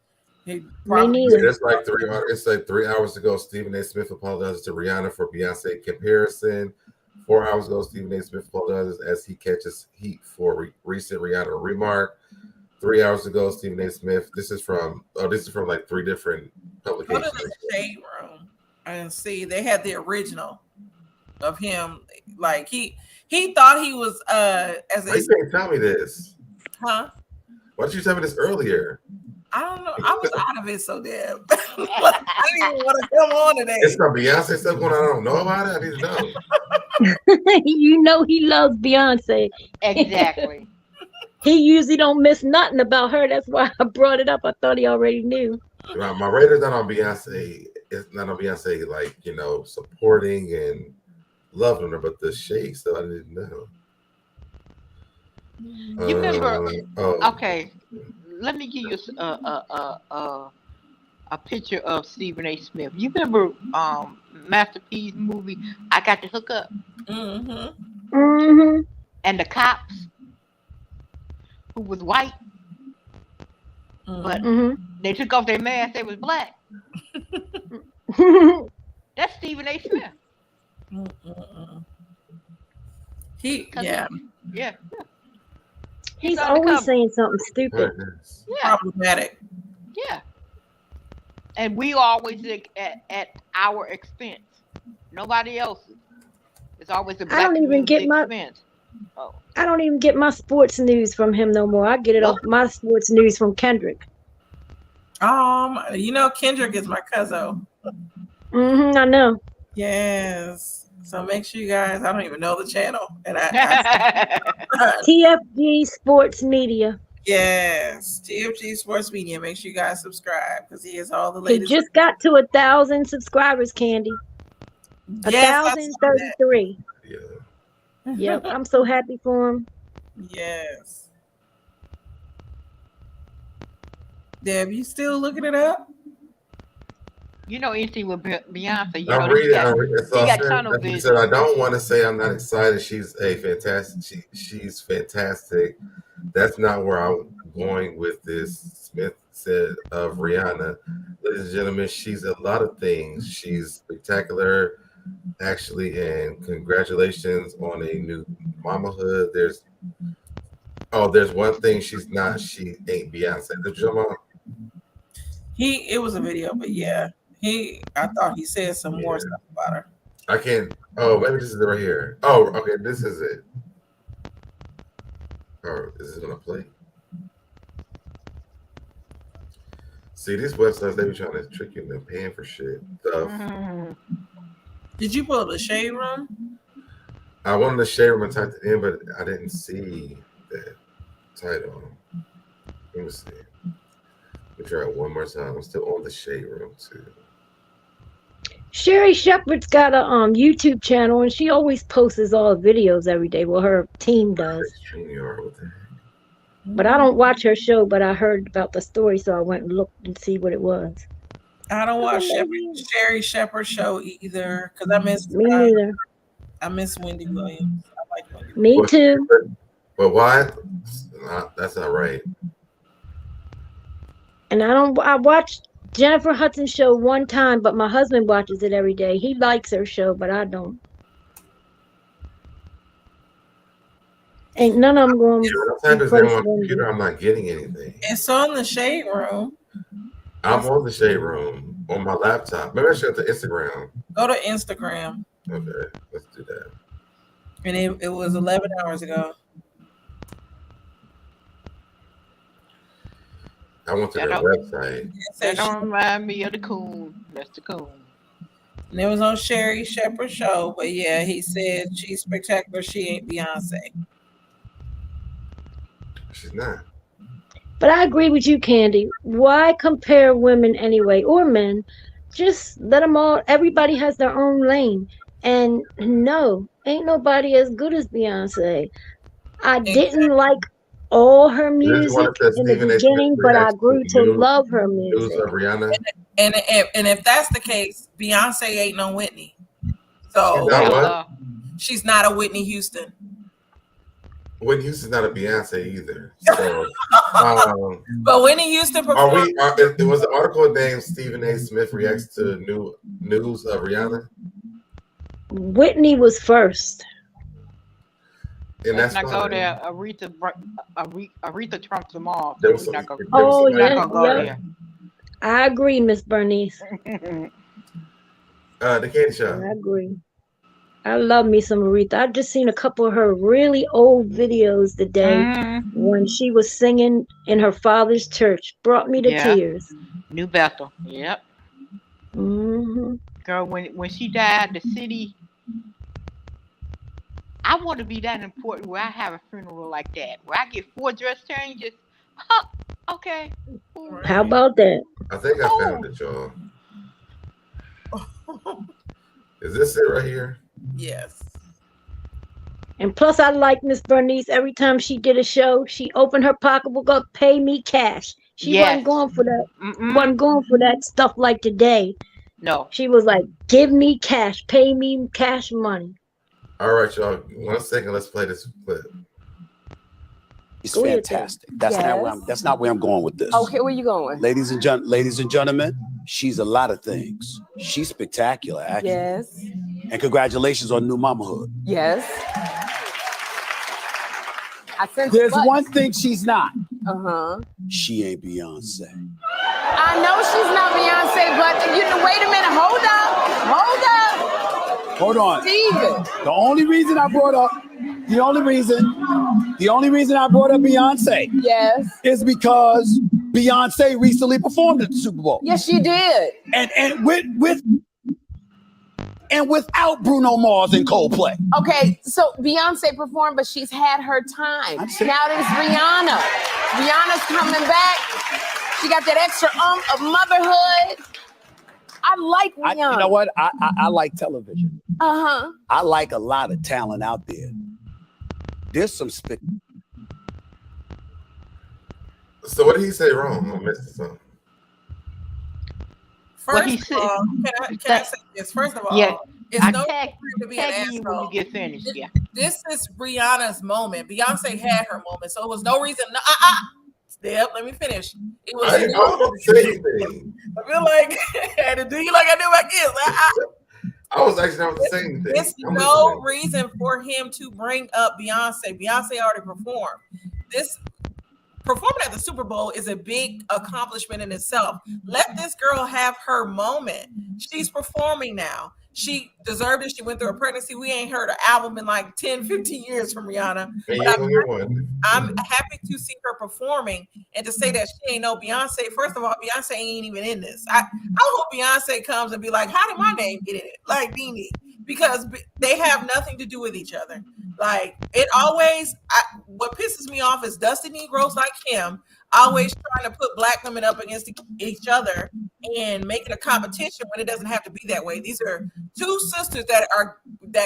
Me neither. It's like 3 hours ago. Stephen A. Smith apologizes to Rihanna for Beyonce comparison. 4 hours ago, Stephen A. Smith apologizes as he catches heat for recent Rihanna remark. 3 hours ago, Stephen A. Smith. This is from like 3 different publications. Go to the Shade Room and see. They had the original of him. Like he thought he was Why you can't tell me this? Huh? Why didn't you tell me this earlier? I don't know. I was out of it so damn. I didn't even want to come on today. It's some Beyonce stuff going on. I don't know about it. I need to know. You know he loves Beyonce. Exactly. He usually don't miss nothing about her. That's why I brought it up. I thought he already knew. My radar's not on Beyonce. It's not on Beyonce, like, supporting and loving her, but the shade stuff I didn't know. You remember? Okay, let me give you a picture of Stephen A. Smith. You remember Master P's movie? I Got to Hook Up. Mm-hmm. Mm-hmm. and the cops who was white, but they took off their mask, they was black. That's Stephen A. Smith. Yeah. He's always saying something stupid. Yeah. Problematic. Yeah. And we always look at our expense. Nobody else's. It's always the black expense. I don't even get my sports news from him no more. I get it off my sports news from Kendrick. Kendrick is my cousin. I know. Yes. So make sure you guys, I don't even know the channel. And TFG Sports Media. Yes. TFG Sports Media. Make sure you guys subscribe because he has all the latest. He just got to 1,000 subscribers, Candy. 1,033. Yeah. Yep. I'm so happy for him. Yes. Deb, you still looking it up? You know anything with Beyonce? You I'm know reading. He got tunnel vision. Said, I don't want to say I'm not excited. She's fantastic. She's fantastic. That's not where I'm going with this. Smith said of Rihanna, ladies and gentlemen, she's a lot of things. She's spectacular, actually, and congratulations on a new mamahood. There's one thing she's not. She ain't Beyonce. Did you know? It was a video, but yeah. I thought he said some more stuff about her. I can't. Oh, maybe this is it right here. Oh, okay, this is it. Oh, is this gonna play? See, these websites, they be trying to trick you into paying for shit. Stuff. Did you pull up the Shade Room? I wanted to share them and type it in, but I didn't see that title. Let me see. Let me try it one more time. I'm still on the Shade Room too. Sherry Shepherd's got a YouTube channel, and she always posts all the videos every day. Well, her team does. But I don't watch her show, but I heard about the story, so I went and looked and see what it was. I don't watch Sherry Shepherd's show either because I miss me neither. I miss Wendy Williams. I like Wendy. Me too. But why? That's not right. And I watched Jennifer Hudson's show one time, but my husband watches it every day. He likes her show, but I don't. Ain't none of them going. Sometimes it's on my computer, I'm not getting anything. It's on the Shade Room. I'm on the Shade Room on my laptop. Maybe I should go to Instagram. Go to Instagram. Okay, let's do that. And it was 11 hours ago. I went to their website. That don't remind me of the coon. That's the coon. And it was on Sherry Shepherd's show, but yeah, he said she's spectacular. She ain't Beyonce. She's not. But I agree with you, Candy. Why compare women anyway, or men? Just let them all. Everybody has their own lane. And no, ain't nobody as good as Beyonce. I didn't like all her music in the beginning, but I grew to love her music. And if that's the case, Beyonce ain't no Whitney. So she's not a Whitney Houston. Whitney Houston's not a Beyonce either. So, but Whitney Houston performed. It was an article named Stephen A. Smith reacts to new news of Rihanna. Whitney was first. And let's that's not go there. Aretha trumps them all. Oh, yeah. I agree, Miss Bernice. The Candy Shop. I agree. I love me some Aretha. I've just seen a couple of her really old videos today when she was singing in her father's church. Brought me to tears. New Bethel. Yep. Girl, when she died, the city. I want to be that important where I have a funeral like that, where I get 4 dress changes. Huh, okay. How about that? I think I found it, y'all. Is this it right here? Yes. And plus, I like Miss Bernice. Every time she did a show, she opened her pocketbook up, pay me cash. She wasn't going for that. Wasn't going for that stuff like today. No. She was like, give me cash, pay me cash money. All right, y'all. 1 second. Let's play this clip. It's fantastic. That's not where I'm going with this. Okay, where you going? Ladies and gentlemen, she's a lot of things. She's spectacular, actually. Yes. And congratulations on new mamahood. Yes. There's one thing she's not. She ain't Beyonce. I know she's not Beyonce, but you know, wait a minute. Hold on. Steven. The only reason I brought up Beyonce is because Beyonce recently performed at the Super Bowl. Yes, she did. And without Bruno Mars and Coldplay. Okay, so Beyonce performed, but she's had her time. Now there's Rihanna. Rihanna's coming back. She got that extra of motherhood. I like Rihanna. You know what? I like television. I like a lot of talent out there. There's some So what did he say wrong? I missed something. First of all, can I say this? First of all, it's no reason to be an asshole. When you get finished, This is Rihanna's moment. Beyonce had her moment, so it was no reason. Step, let me finish. It was. I didn't say anything. I feel like I had to do you like I do my kids. I was actually not saying anything. There's no reason for him to bring up Beyonce. Beyonce already performed. This performing at the Super Bowl is a big accomplishment in itself. Let this girl have her moment. She's performing now. She deserved it. She went through a pregnancy. We ain't heard an album in like 10, 15 years from Rihanna. I'm happy to see her performing, and to say that she ain't no Beyonce. First of all, Beyonce ain't even in this. I hope Beyonce comes and be like, how did my name get in it? Like Beanie. Because they have nothing to do with each other. Like it always, what pisses me off is dusty Negroes like him always trying to put black women up against each other and make it a competition when it doesn't have to be that way. These are two sisters that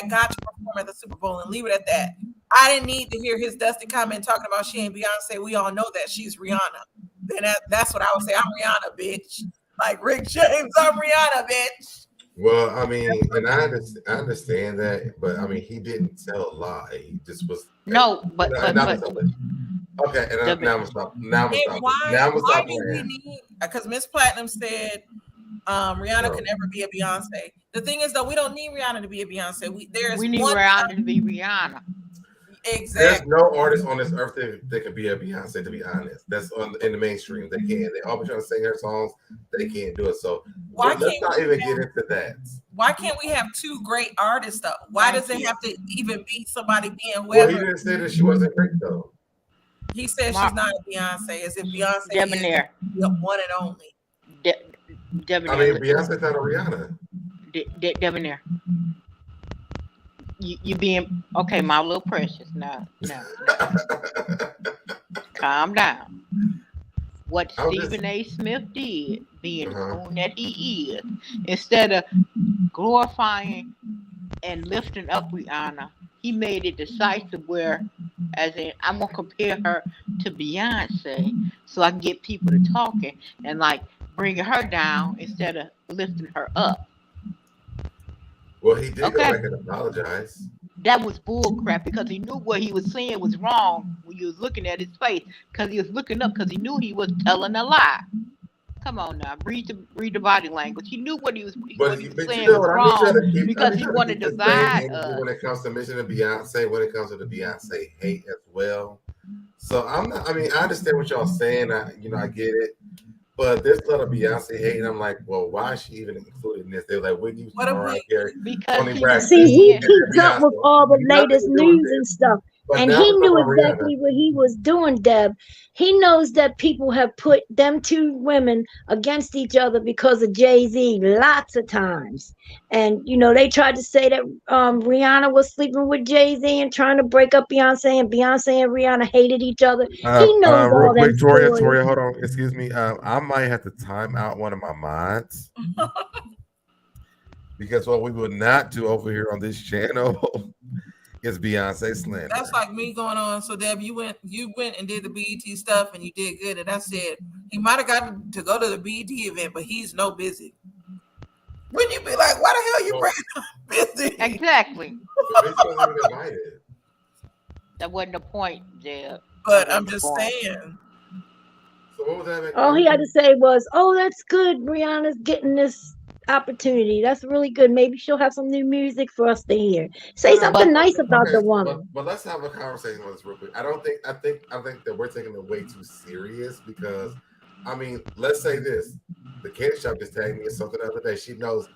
got to perform at the Super Bowl, and leave it at that. I didn't need to hear his dusty comment talking about she ain't Beyonce. We all know that she's Rihanna. Then that's what I would say. I'm Rihanna, bitch. Like Rick James, I'm Rihanna, bitch. Well, I mean, and I understand that, but I mean, he didn't tell a lie. He just was. No, but okay, and now I'm gonna stop. Now I'm gonna stop. Because Miss Platinum said Rihanna can never be a Beyonce. The thing is, though, we don't need Rihanna to be a Beyonce. We need Rihanna to be Rihanna. Exactly. There's no artist on this earth that can be a Beyonce, to be honest. That's in the mainstream. They can't. They all be trying to sing her songs. They can't do it. So let's not even get into that. Why can't we have two great artists, though? Why does it have to even be somebody being whoever? Well, he didn't say that she wasn't great, though. He said she's not a Beyonce, as if Beyonce SoDebNair. is the one and only. SoDebNair. I mean, Beyonce's not a Rihanna. SoDebNair. You being okay, my little precious. No. Calm down. What Stephen A. Smith did, being the fool that he is, instead of glorifying and lifting up Rihanna, he made it decisive where, as in, I'm gonna compare her to Beyonce, so I can get people to talking and like bringing her down instead of lifting her up. Well, he did go back and apologize. That was bull crap because he knew what he was saying was wrong when you was looking at his face, because he was looking up because he knew he was telling a lie. Come on now, read the body language. He knew what he was saying was wrong because he wanted to divide us. When it comes to mentioning Beyonce, when it comes to the Beyonce hate as well. So I'm not. I mean, I understand what y'all saying. I get it. But there's a lot of Beyonce hate, and I'm like, well, why is she even included in this? They're like, what do you he keeps up with all the latest news and stuff. And he knew exactly what he was doing, Deb. He knows that people have put them two women against each other because of Jay-Z lots of times. And, they tried to say that Rihanna was sleeping with Jay-Z and trying to break up Beyonce, and Beyonce and Rihanna hated each other. He knows all that. Toria, hold on. Excuse me. I might have to time out one of my mods. Because what we will not do over here on this channel is Beyonce slander. That's like me going on. So Deb, you went and did the BET stuff, and you did good. And I said he might have gotten to go to the BET event, but he's no busy. Wouldn't you be like, why the hell you bring up Busy? Exactly. But they still even invited. That wasn't the point, Jeb. But I'm just saying. So what was that? All he had to say was, "Oh, that's good. Rihanna's getting this opportunity. That's really good. Maybe she'll have some new music for us to hear. Say something nice about the woman." But let's have a conversation on this real quick. I think that we're taking it way too serious because, I mean, let's say this: the candy shop just tagged me in something the other day. She knows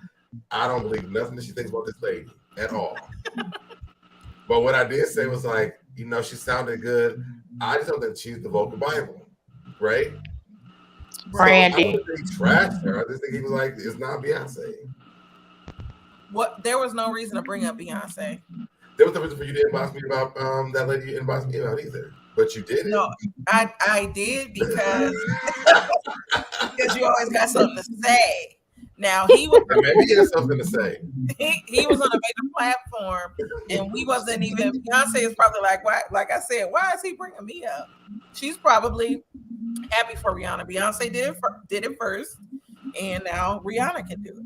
I don't believe nothing that she thinks about this lady at all. But what I did say was like, you know, she sounded good. I just don't think she's the vocal Bible, right? Brandy. So I don't think he trashed her. I just think he was like, it's not Beyonce. What? There was no reason to bring up Beyonce. There was no reason for you to inbox me about that lady you inboxed me about either. But you did. No, I did because because you always got something to say. Now he was maybe he has something to say. He was on a major platform, and we wasn't even. Beyonce is probably like, why? Like I said, why is he bringing me up? She's probably happy for Rihanna. Beyonce did it first, and now Rihanna can do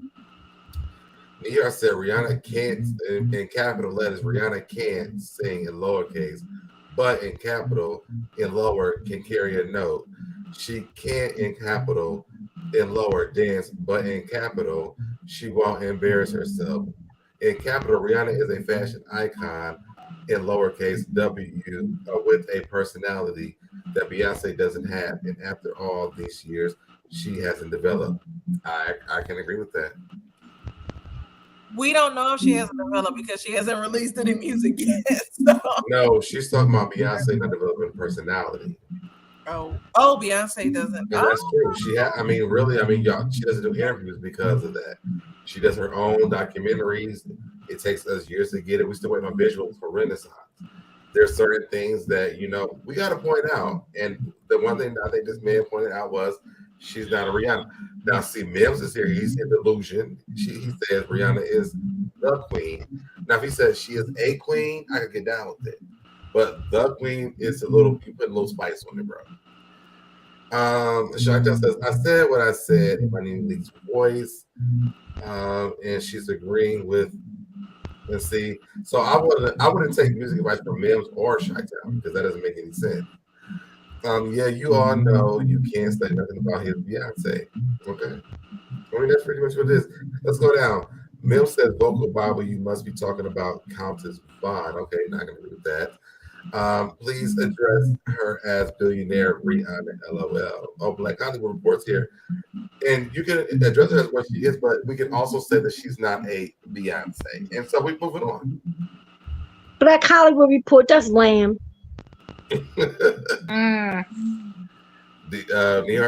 it. Here I said Rihanna can't in capital letters. Rihanna can't sing in lowercase, but in capital in lower can carry a note. She can't in capital in lower dance, but in capital she won't embarrass herself. In capital, Rihanna is a fashion icon. In lowercase W with a personality that Beyonce doesn't have, and after all these years, she hasn't developed. I can agree with that. We don't know if she hasn't developed because she hasn't released any music yet. So. No, she's talking about Beyonce not developing personality. Oh, Beyonce doesn't. And that's true. Y'all, she doesn't do interviews because of that. She does her own documentaries. It takes us years to get it. We still waiting on visuals for Renaissance. There's certain things that, you know, we got to point out. And the one thing I think this man pointed out was she's not a Rihanna. Now, see, Mims is here. He's in delusion. He says Rihanna is the queen. Now, if he says she is a queen, I could get down with it. But the queen is you put a little spice on it, bro. Shakta says, I said what I said in my Lee's voice. And she's agreeing with, let's see. So I wouldn't take music advice from Mims or Shakta because that doesn't make any sense. Yeah, you all know you can't say nothing about his Beyonce. Okay. I mean, that's pretty much what it is. Let's go down. Mims says, vocal Bible, you must be talking about Countess Vaughn. Okay, not going to read that. Please address her as billionaire Rihanna, LOL. Oh, Black Hollywood Reports here. And you can address her as what she is, but we can also say that she's not a Beyonce. And so we're moving on. Black Hollywood Report, that's lamb. Nihar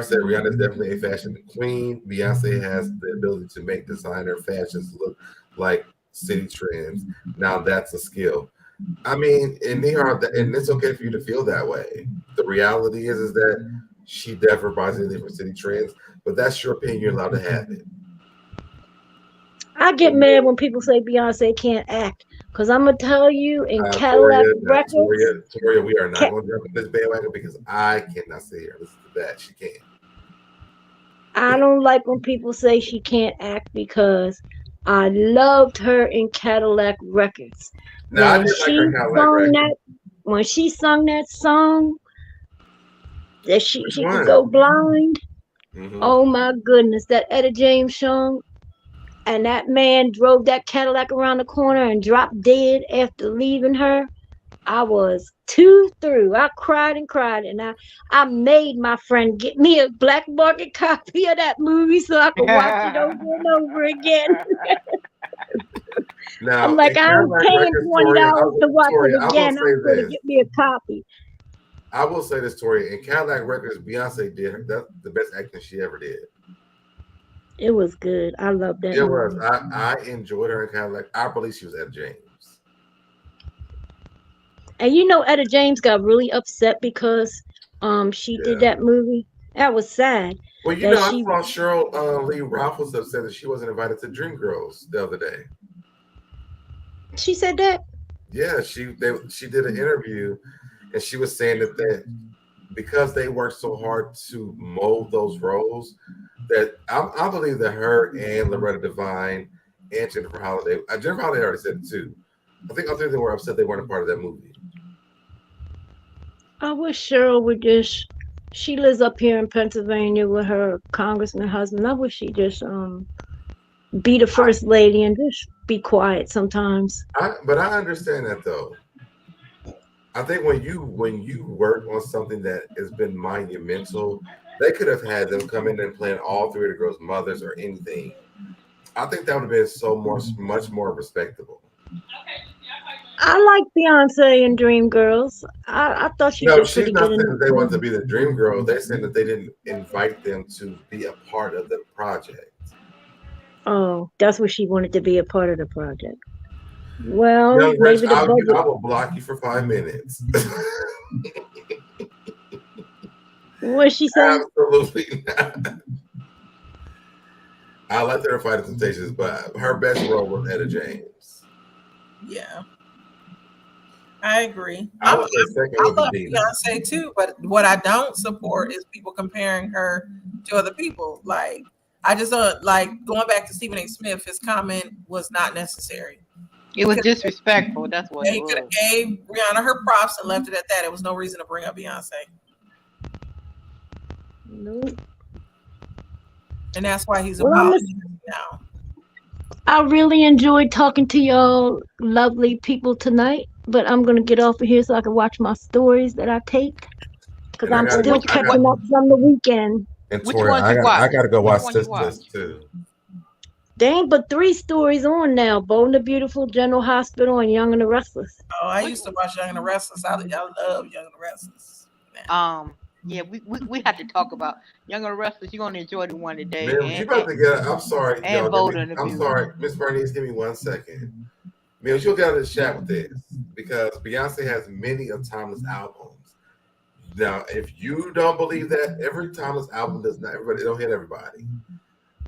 said Rihanna is definitely a fashion queen. Beyonce has the ability to make designer fashions look like city trends. Now that's a skill. I mean, and Nihar, and it's okay for you to feel that way. The reality is that she never buys anything from city trends, but that's your opinion. You're allowed to have it. I get mad when people say Beyonce can't act, because I'm gonna tell you in Cadillac Records. Toria, we are not going to jump in this bandwagon because I cannot sit here. Listen to that. She can't. I don't like when people say she can't act because I loved her in Cadillac Records. No, When she sung that song that she could go blind. Mm-hmm. Oh my goodness, that Etta James song. And that man drove that Cadillac around the corner and dropped dead after leaving her. I was too through. I cried and cried. And I made my friend get me a black market copy of that movie so I could watch it over and over again. Now, I'm like, I'm paying $20 to watch it again. I'm going to get me a copy. I will say this, Tori. In Cadillac Records, Beyonce did that's the best acting she ever did. It was good. I loved that. It was. I enjoyed her in Cadillac. I believe she was Etta James. And you know, Etta James got really upset because she did that movie. That was sad. Well, you know, I saw Cheryl Lee Ralph was upset that she wasn't invited to Dreamgirls the other day. She said that? Yeah, she did an interview, and she was saying that because they worked so hard to mold those roles, that I believe that her and Loretta Devine and Jennifer Holliday, Jennifer Holliday already said it too. I think all three of them were upset they weren't a part of that movie. I wish Cheryl would just. She lives up here in Pennsylvania with her congressman husband. I wish she just be the first lady and just be quiet sometimes. But I understand that though. I think when you work on something that has been monumental, they could have had them come in and plan all three of the girls' mothers or anything. I think that would have been much more respectable. I like Beyonce and Dreamgirls. I thought she did pretty not good. Saying that they want to be the dream girl. They're saying that they didn't invite them to be a part of the project. Oh, that's what she wanted to be a part of the project. Well, Young Rich, maybe the budget. I will block you for 5 minutes. What she said? Absolutely not. I like her fight Temptations, but her best role was Etta James. Yeah. I agree. I love Beyonce too, but what I don't support is people comparing her to other people. Like, I just don't like going back to Stephen A. Smith. His comment was not necessary. It was disrespectful. That's what he could have gave Rihanna her props and left it at that. It was no reason to bring up Beyonce. Nope. And that's why he's apologizing now. I really enjoyed talking to y'all lovely people tonight, but I'm going to get off of here so I can watch my stories that I take because I'm still catching up from the weekend. And Tori, I got to go watch Sisters too. There ain't but 3 stories on now. Bold and the Beautiful, General Hospital, and Young and the Restless. Oh, I used to watch Young and the Restless. I love Young and the Restless. Yeah, we have to talk about Young and the Restless. You're gonna enjoy the one today. Man, you about to get? I'm sorry, and I'm sorry, Miss Bernice. Give me 1 second. Man, you'll get out of the chat with this because Beyonce has many of timeless albums. Now, if you don't believe that, every timeless album does not. Everybody, it don't hit everybody.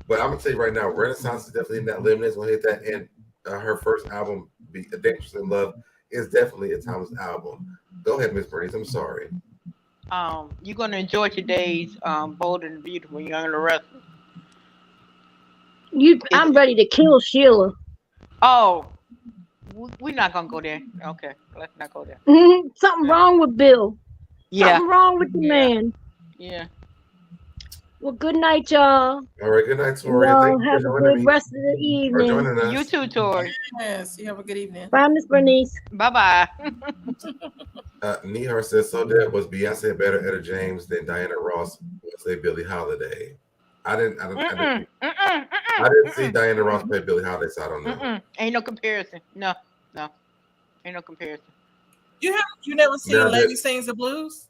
But I'm gonna tell you right now, Renaissance is definitely in that limit. It's gonna hit that, and her first album, "Dangerous in Love," is definitely a timeless album. Go ahead, Miss Bernice. I'm sorry. You're gonna enjoy today's Bold and Beautiful, Young and the Restless. I'm ready to kill Sheila. Oh, we're not gonna go there. Okay, let's not go there. Something wrong with Bill. Yeah. Something wrong with the man. Yeah. Well, good night, y'all. All right, good night, Tori. Y'all have a good rest of the evening. You too, Tori. Yes, you have a good evening. Bye, Miss Bernice. Bye-bye. Nihar says, so that was Beyonce better Etta James than Diana Ross was a Billie Holiday. I didn't see Diana Ross play Billie Holiday, so I don't know. Ain't no comparison. No. Ain't no comparison. You never seen Lady Sings the Blues?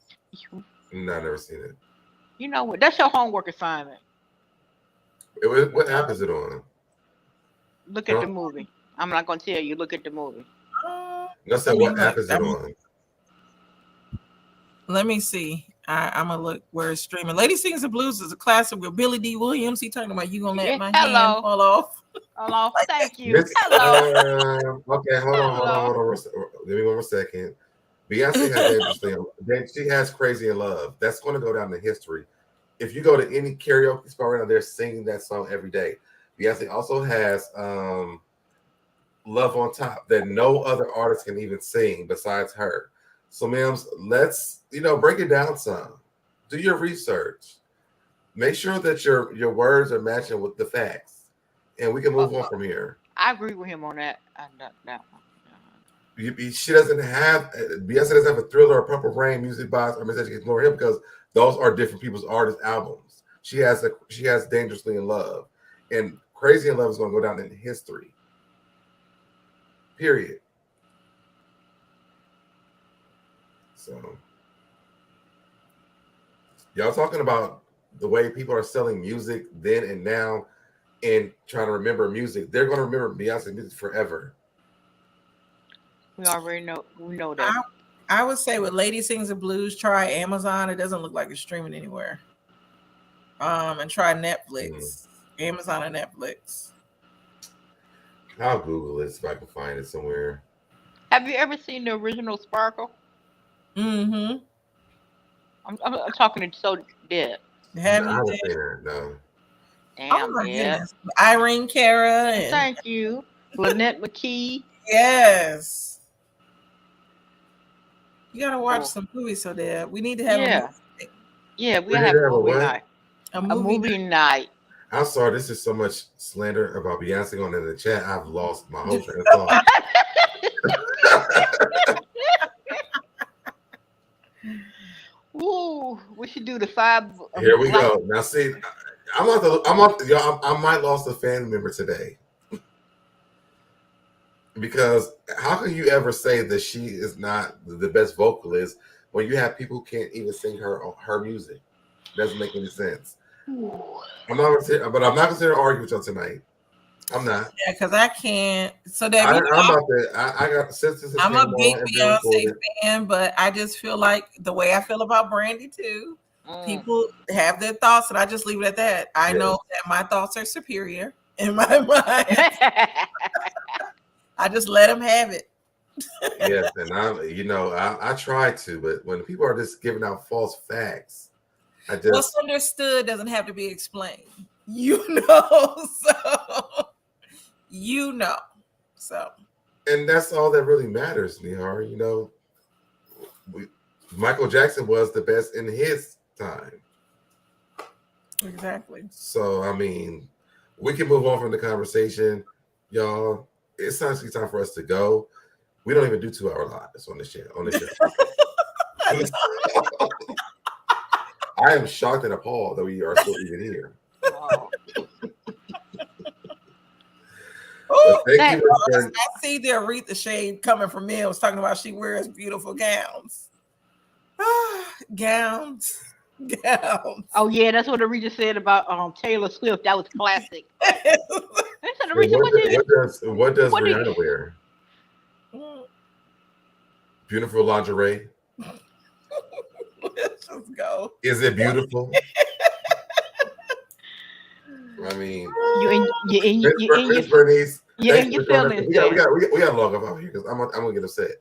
No, I've never seen it. You know what? That's your homework assignment. What app is it on? Look at the movie. I'm not going to tell you. Look at the movie. What app is it on? Let me see. I'm going to look where it's streaming. Lady Sings the Blues is a classic with Billy D. Williams. He talking about you going to let my hand fall off. Hello. Thank you. Hello. Okay, hold on. Give me 1 more second. Beyonce has she has Crazy in Love. That's going to go down in history. If you go to any karaoke spot right now, they're singing that song every day. Beyonce also has Love on Top that no other artist can even sing besides her. So, ma'ams, let's break it down some. Do your research. Make sure that your words are matching with the facts, and we can move on from here. I agree with him on that. Beyonce doesn't have a Thriller or Purple Rain music box or Miseducation Glory Hill because those are different people's artist albums. She has Dangerously in Love, and Crazy in Love is going to go down in history. Period. So, y'all talking about the way people are selling music then and now, and trying to remember music. They're going to remember Beyonce music forever. We already know. We know that. I would say with Lady Sings the Blues, try Amazon. It doesn't look like it's streaming anywhere. And try Netflix. Amazon and Netflix. I'll Google it if I can find it somewhere. Have you ever seen the original Sparkle? Mm-hmm. I'm talking to SoDeb. Have you? No. Damn, my yeah. goodness. Irene Cara and Thank you. Lynette McKee. yes. You gotta watch some movies, so there. We need to have Yeah. We We gotta need have to a have a movie what? night. a A movie night. I'm sorry, this is so much slander about Beyonce going in the chat. I've lost my whole train of thought. Ooh, we should do the 5. Here we go. Now see, I might lost a fan member today. Because how can you ever say that she is not the best vocalist when you have people who can't even sing her music? Doesn't make any sense. I'm not going to argue with y'all tonight. I'm not. Yeah, because I can't. So that I'm a big Beyonce fan, but I just feel like the way I feel about Brandy too. People have their thoughts, and I just leave it at that. I know that my thoughts are superior in my mind. I just let them have it. Yes, and I try to, but when people are just giving out false facts, what's understood doesn't have to be explained. So. And that's all that really matters, Nihar. Michael Jackson was the best in his time. Exactly. So, I mean, we can move on from the conversation. Y'all, it's honestly time for us to go. We don't even do 2-hour lives on this show. I am shocked and appalled that we are still even here. I see the Aretha shade coming from me. I was talking about she wears beautiful gowns. Gowns. Oh yeah, that's what Aretha said about Taylor Swift. That was classic. What does Rihanna wear? Beautiful lingerie. Let's just go. Is it beautiful? I mean, Miss Bernice. You're in your feelings. We got to log off out here because I'm gonna get upset.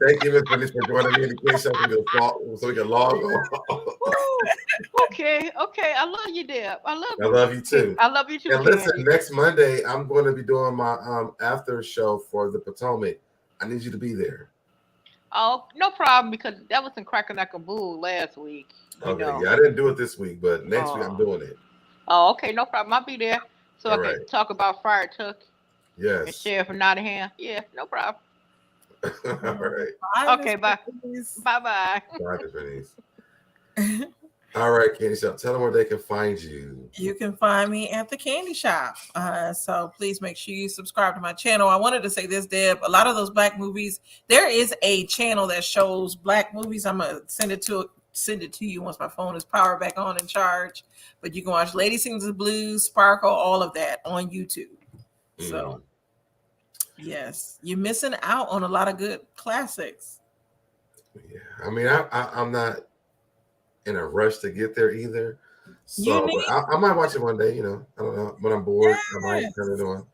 Thank you, Miss Bernice, for joining me in the case so we can log off. Okay. I love you, Deb. I love you too. I love you too. And listen, next Monday I'm going to be doing my after show for the Potomac. I need you to be there. Oh, no problem, because that was in Crack-a-Knack-a-Boo last week. Okay, yeah, I didn't do it this week, but next week I'm doing it. Oh, okay, no problem. I'll be there so I can talk about Friar Tuck. Yes. And Sheriff from Nottingham. Yeah, no problem. All right. Okay, bye. Bye-bye. Bye, Denise. All right, Candy Shop. Tell them where they can find you. You can find me at the Candy Shop. So please make sure you subscribe to my channel. I wanted to say this, Deb. A lot of those black movies, there is a channel that shows black movies. I'm gonna send it to you once my phone is powered back on and charged. But you can watch Lady Sings the Blues, Sparkle, all of that on YouTube. So yes, you're missing out on a lot of good classics. Yeah, I mean, I'm not in a rush to get there either. So I might watch it one day, I don't know. When I'm bored, I might turn it on.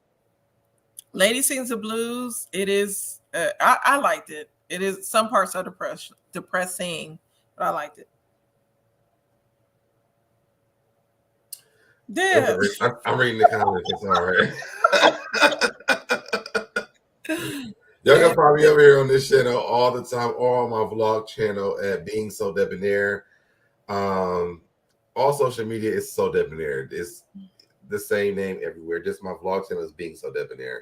Lady Sings the Blues, it is I liked it. It is, some parts are depressing, but I liked it. Yeah. I'm reading the comments. It's all right. Y'all can find me over here on this channel all the time, or on my vlog channel at Being SoDebNair. All social media is SoDebNair. It's the same name everywhere. Just my vlog channel is Being SoDebNair.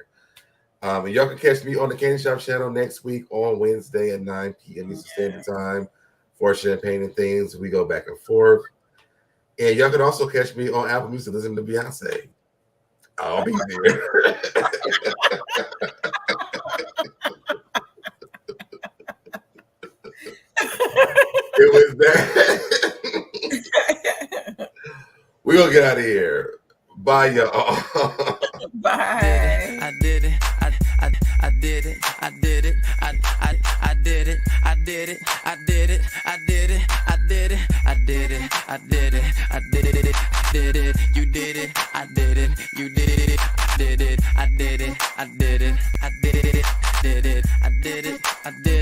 And y'all can catch me on the Candy Shop channel next week on Wednesday at 9 p.m. Eastern Standard Time for Champagne and Things. We go back and forth. And y'all can also catch me on Apple Music listening to Beyonce. I'll be there. It was that. We're going to get out of here. Bye, y'all. Bye. I did it. I did it. I did it. I did it. I did it. I did it. I did it. I did it. I did it. I did it. I did it. Did it. You did it. I did it. You did it. Did it. I did it. I did it. I did it. Did it. I did it. I did it.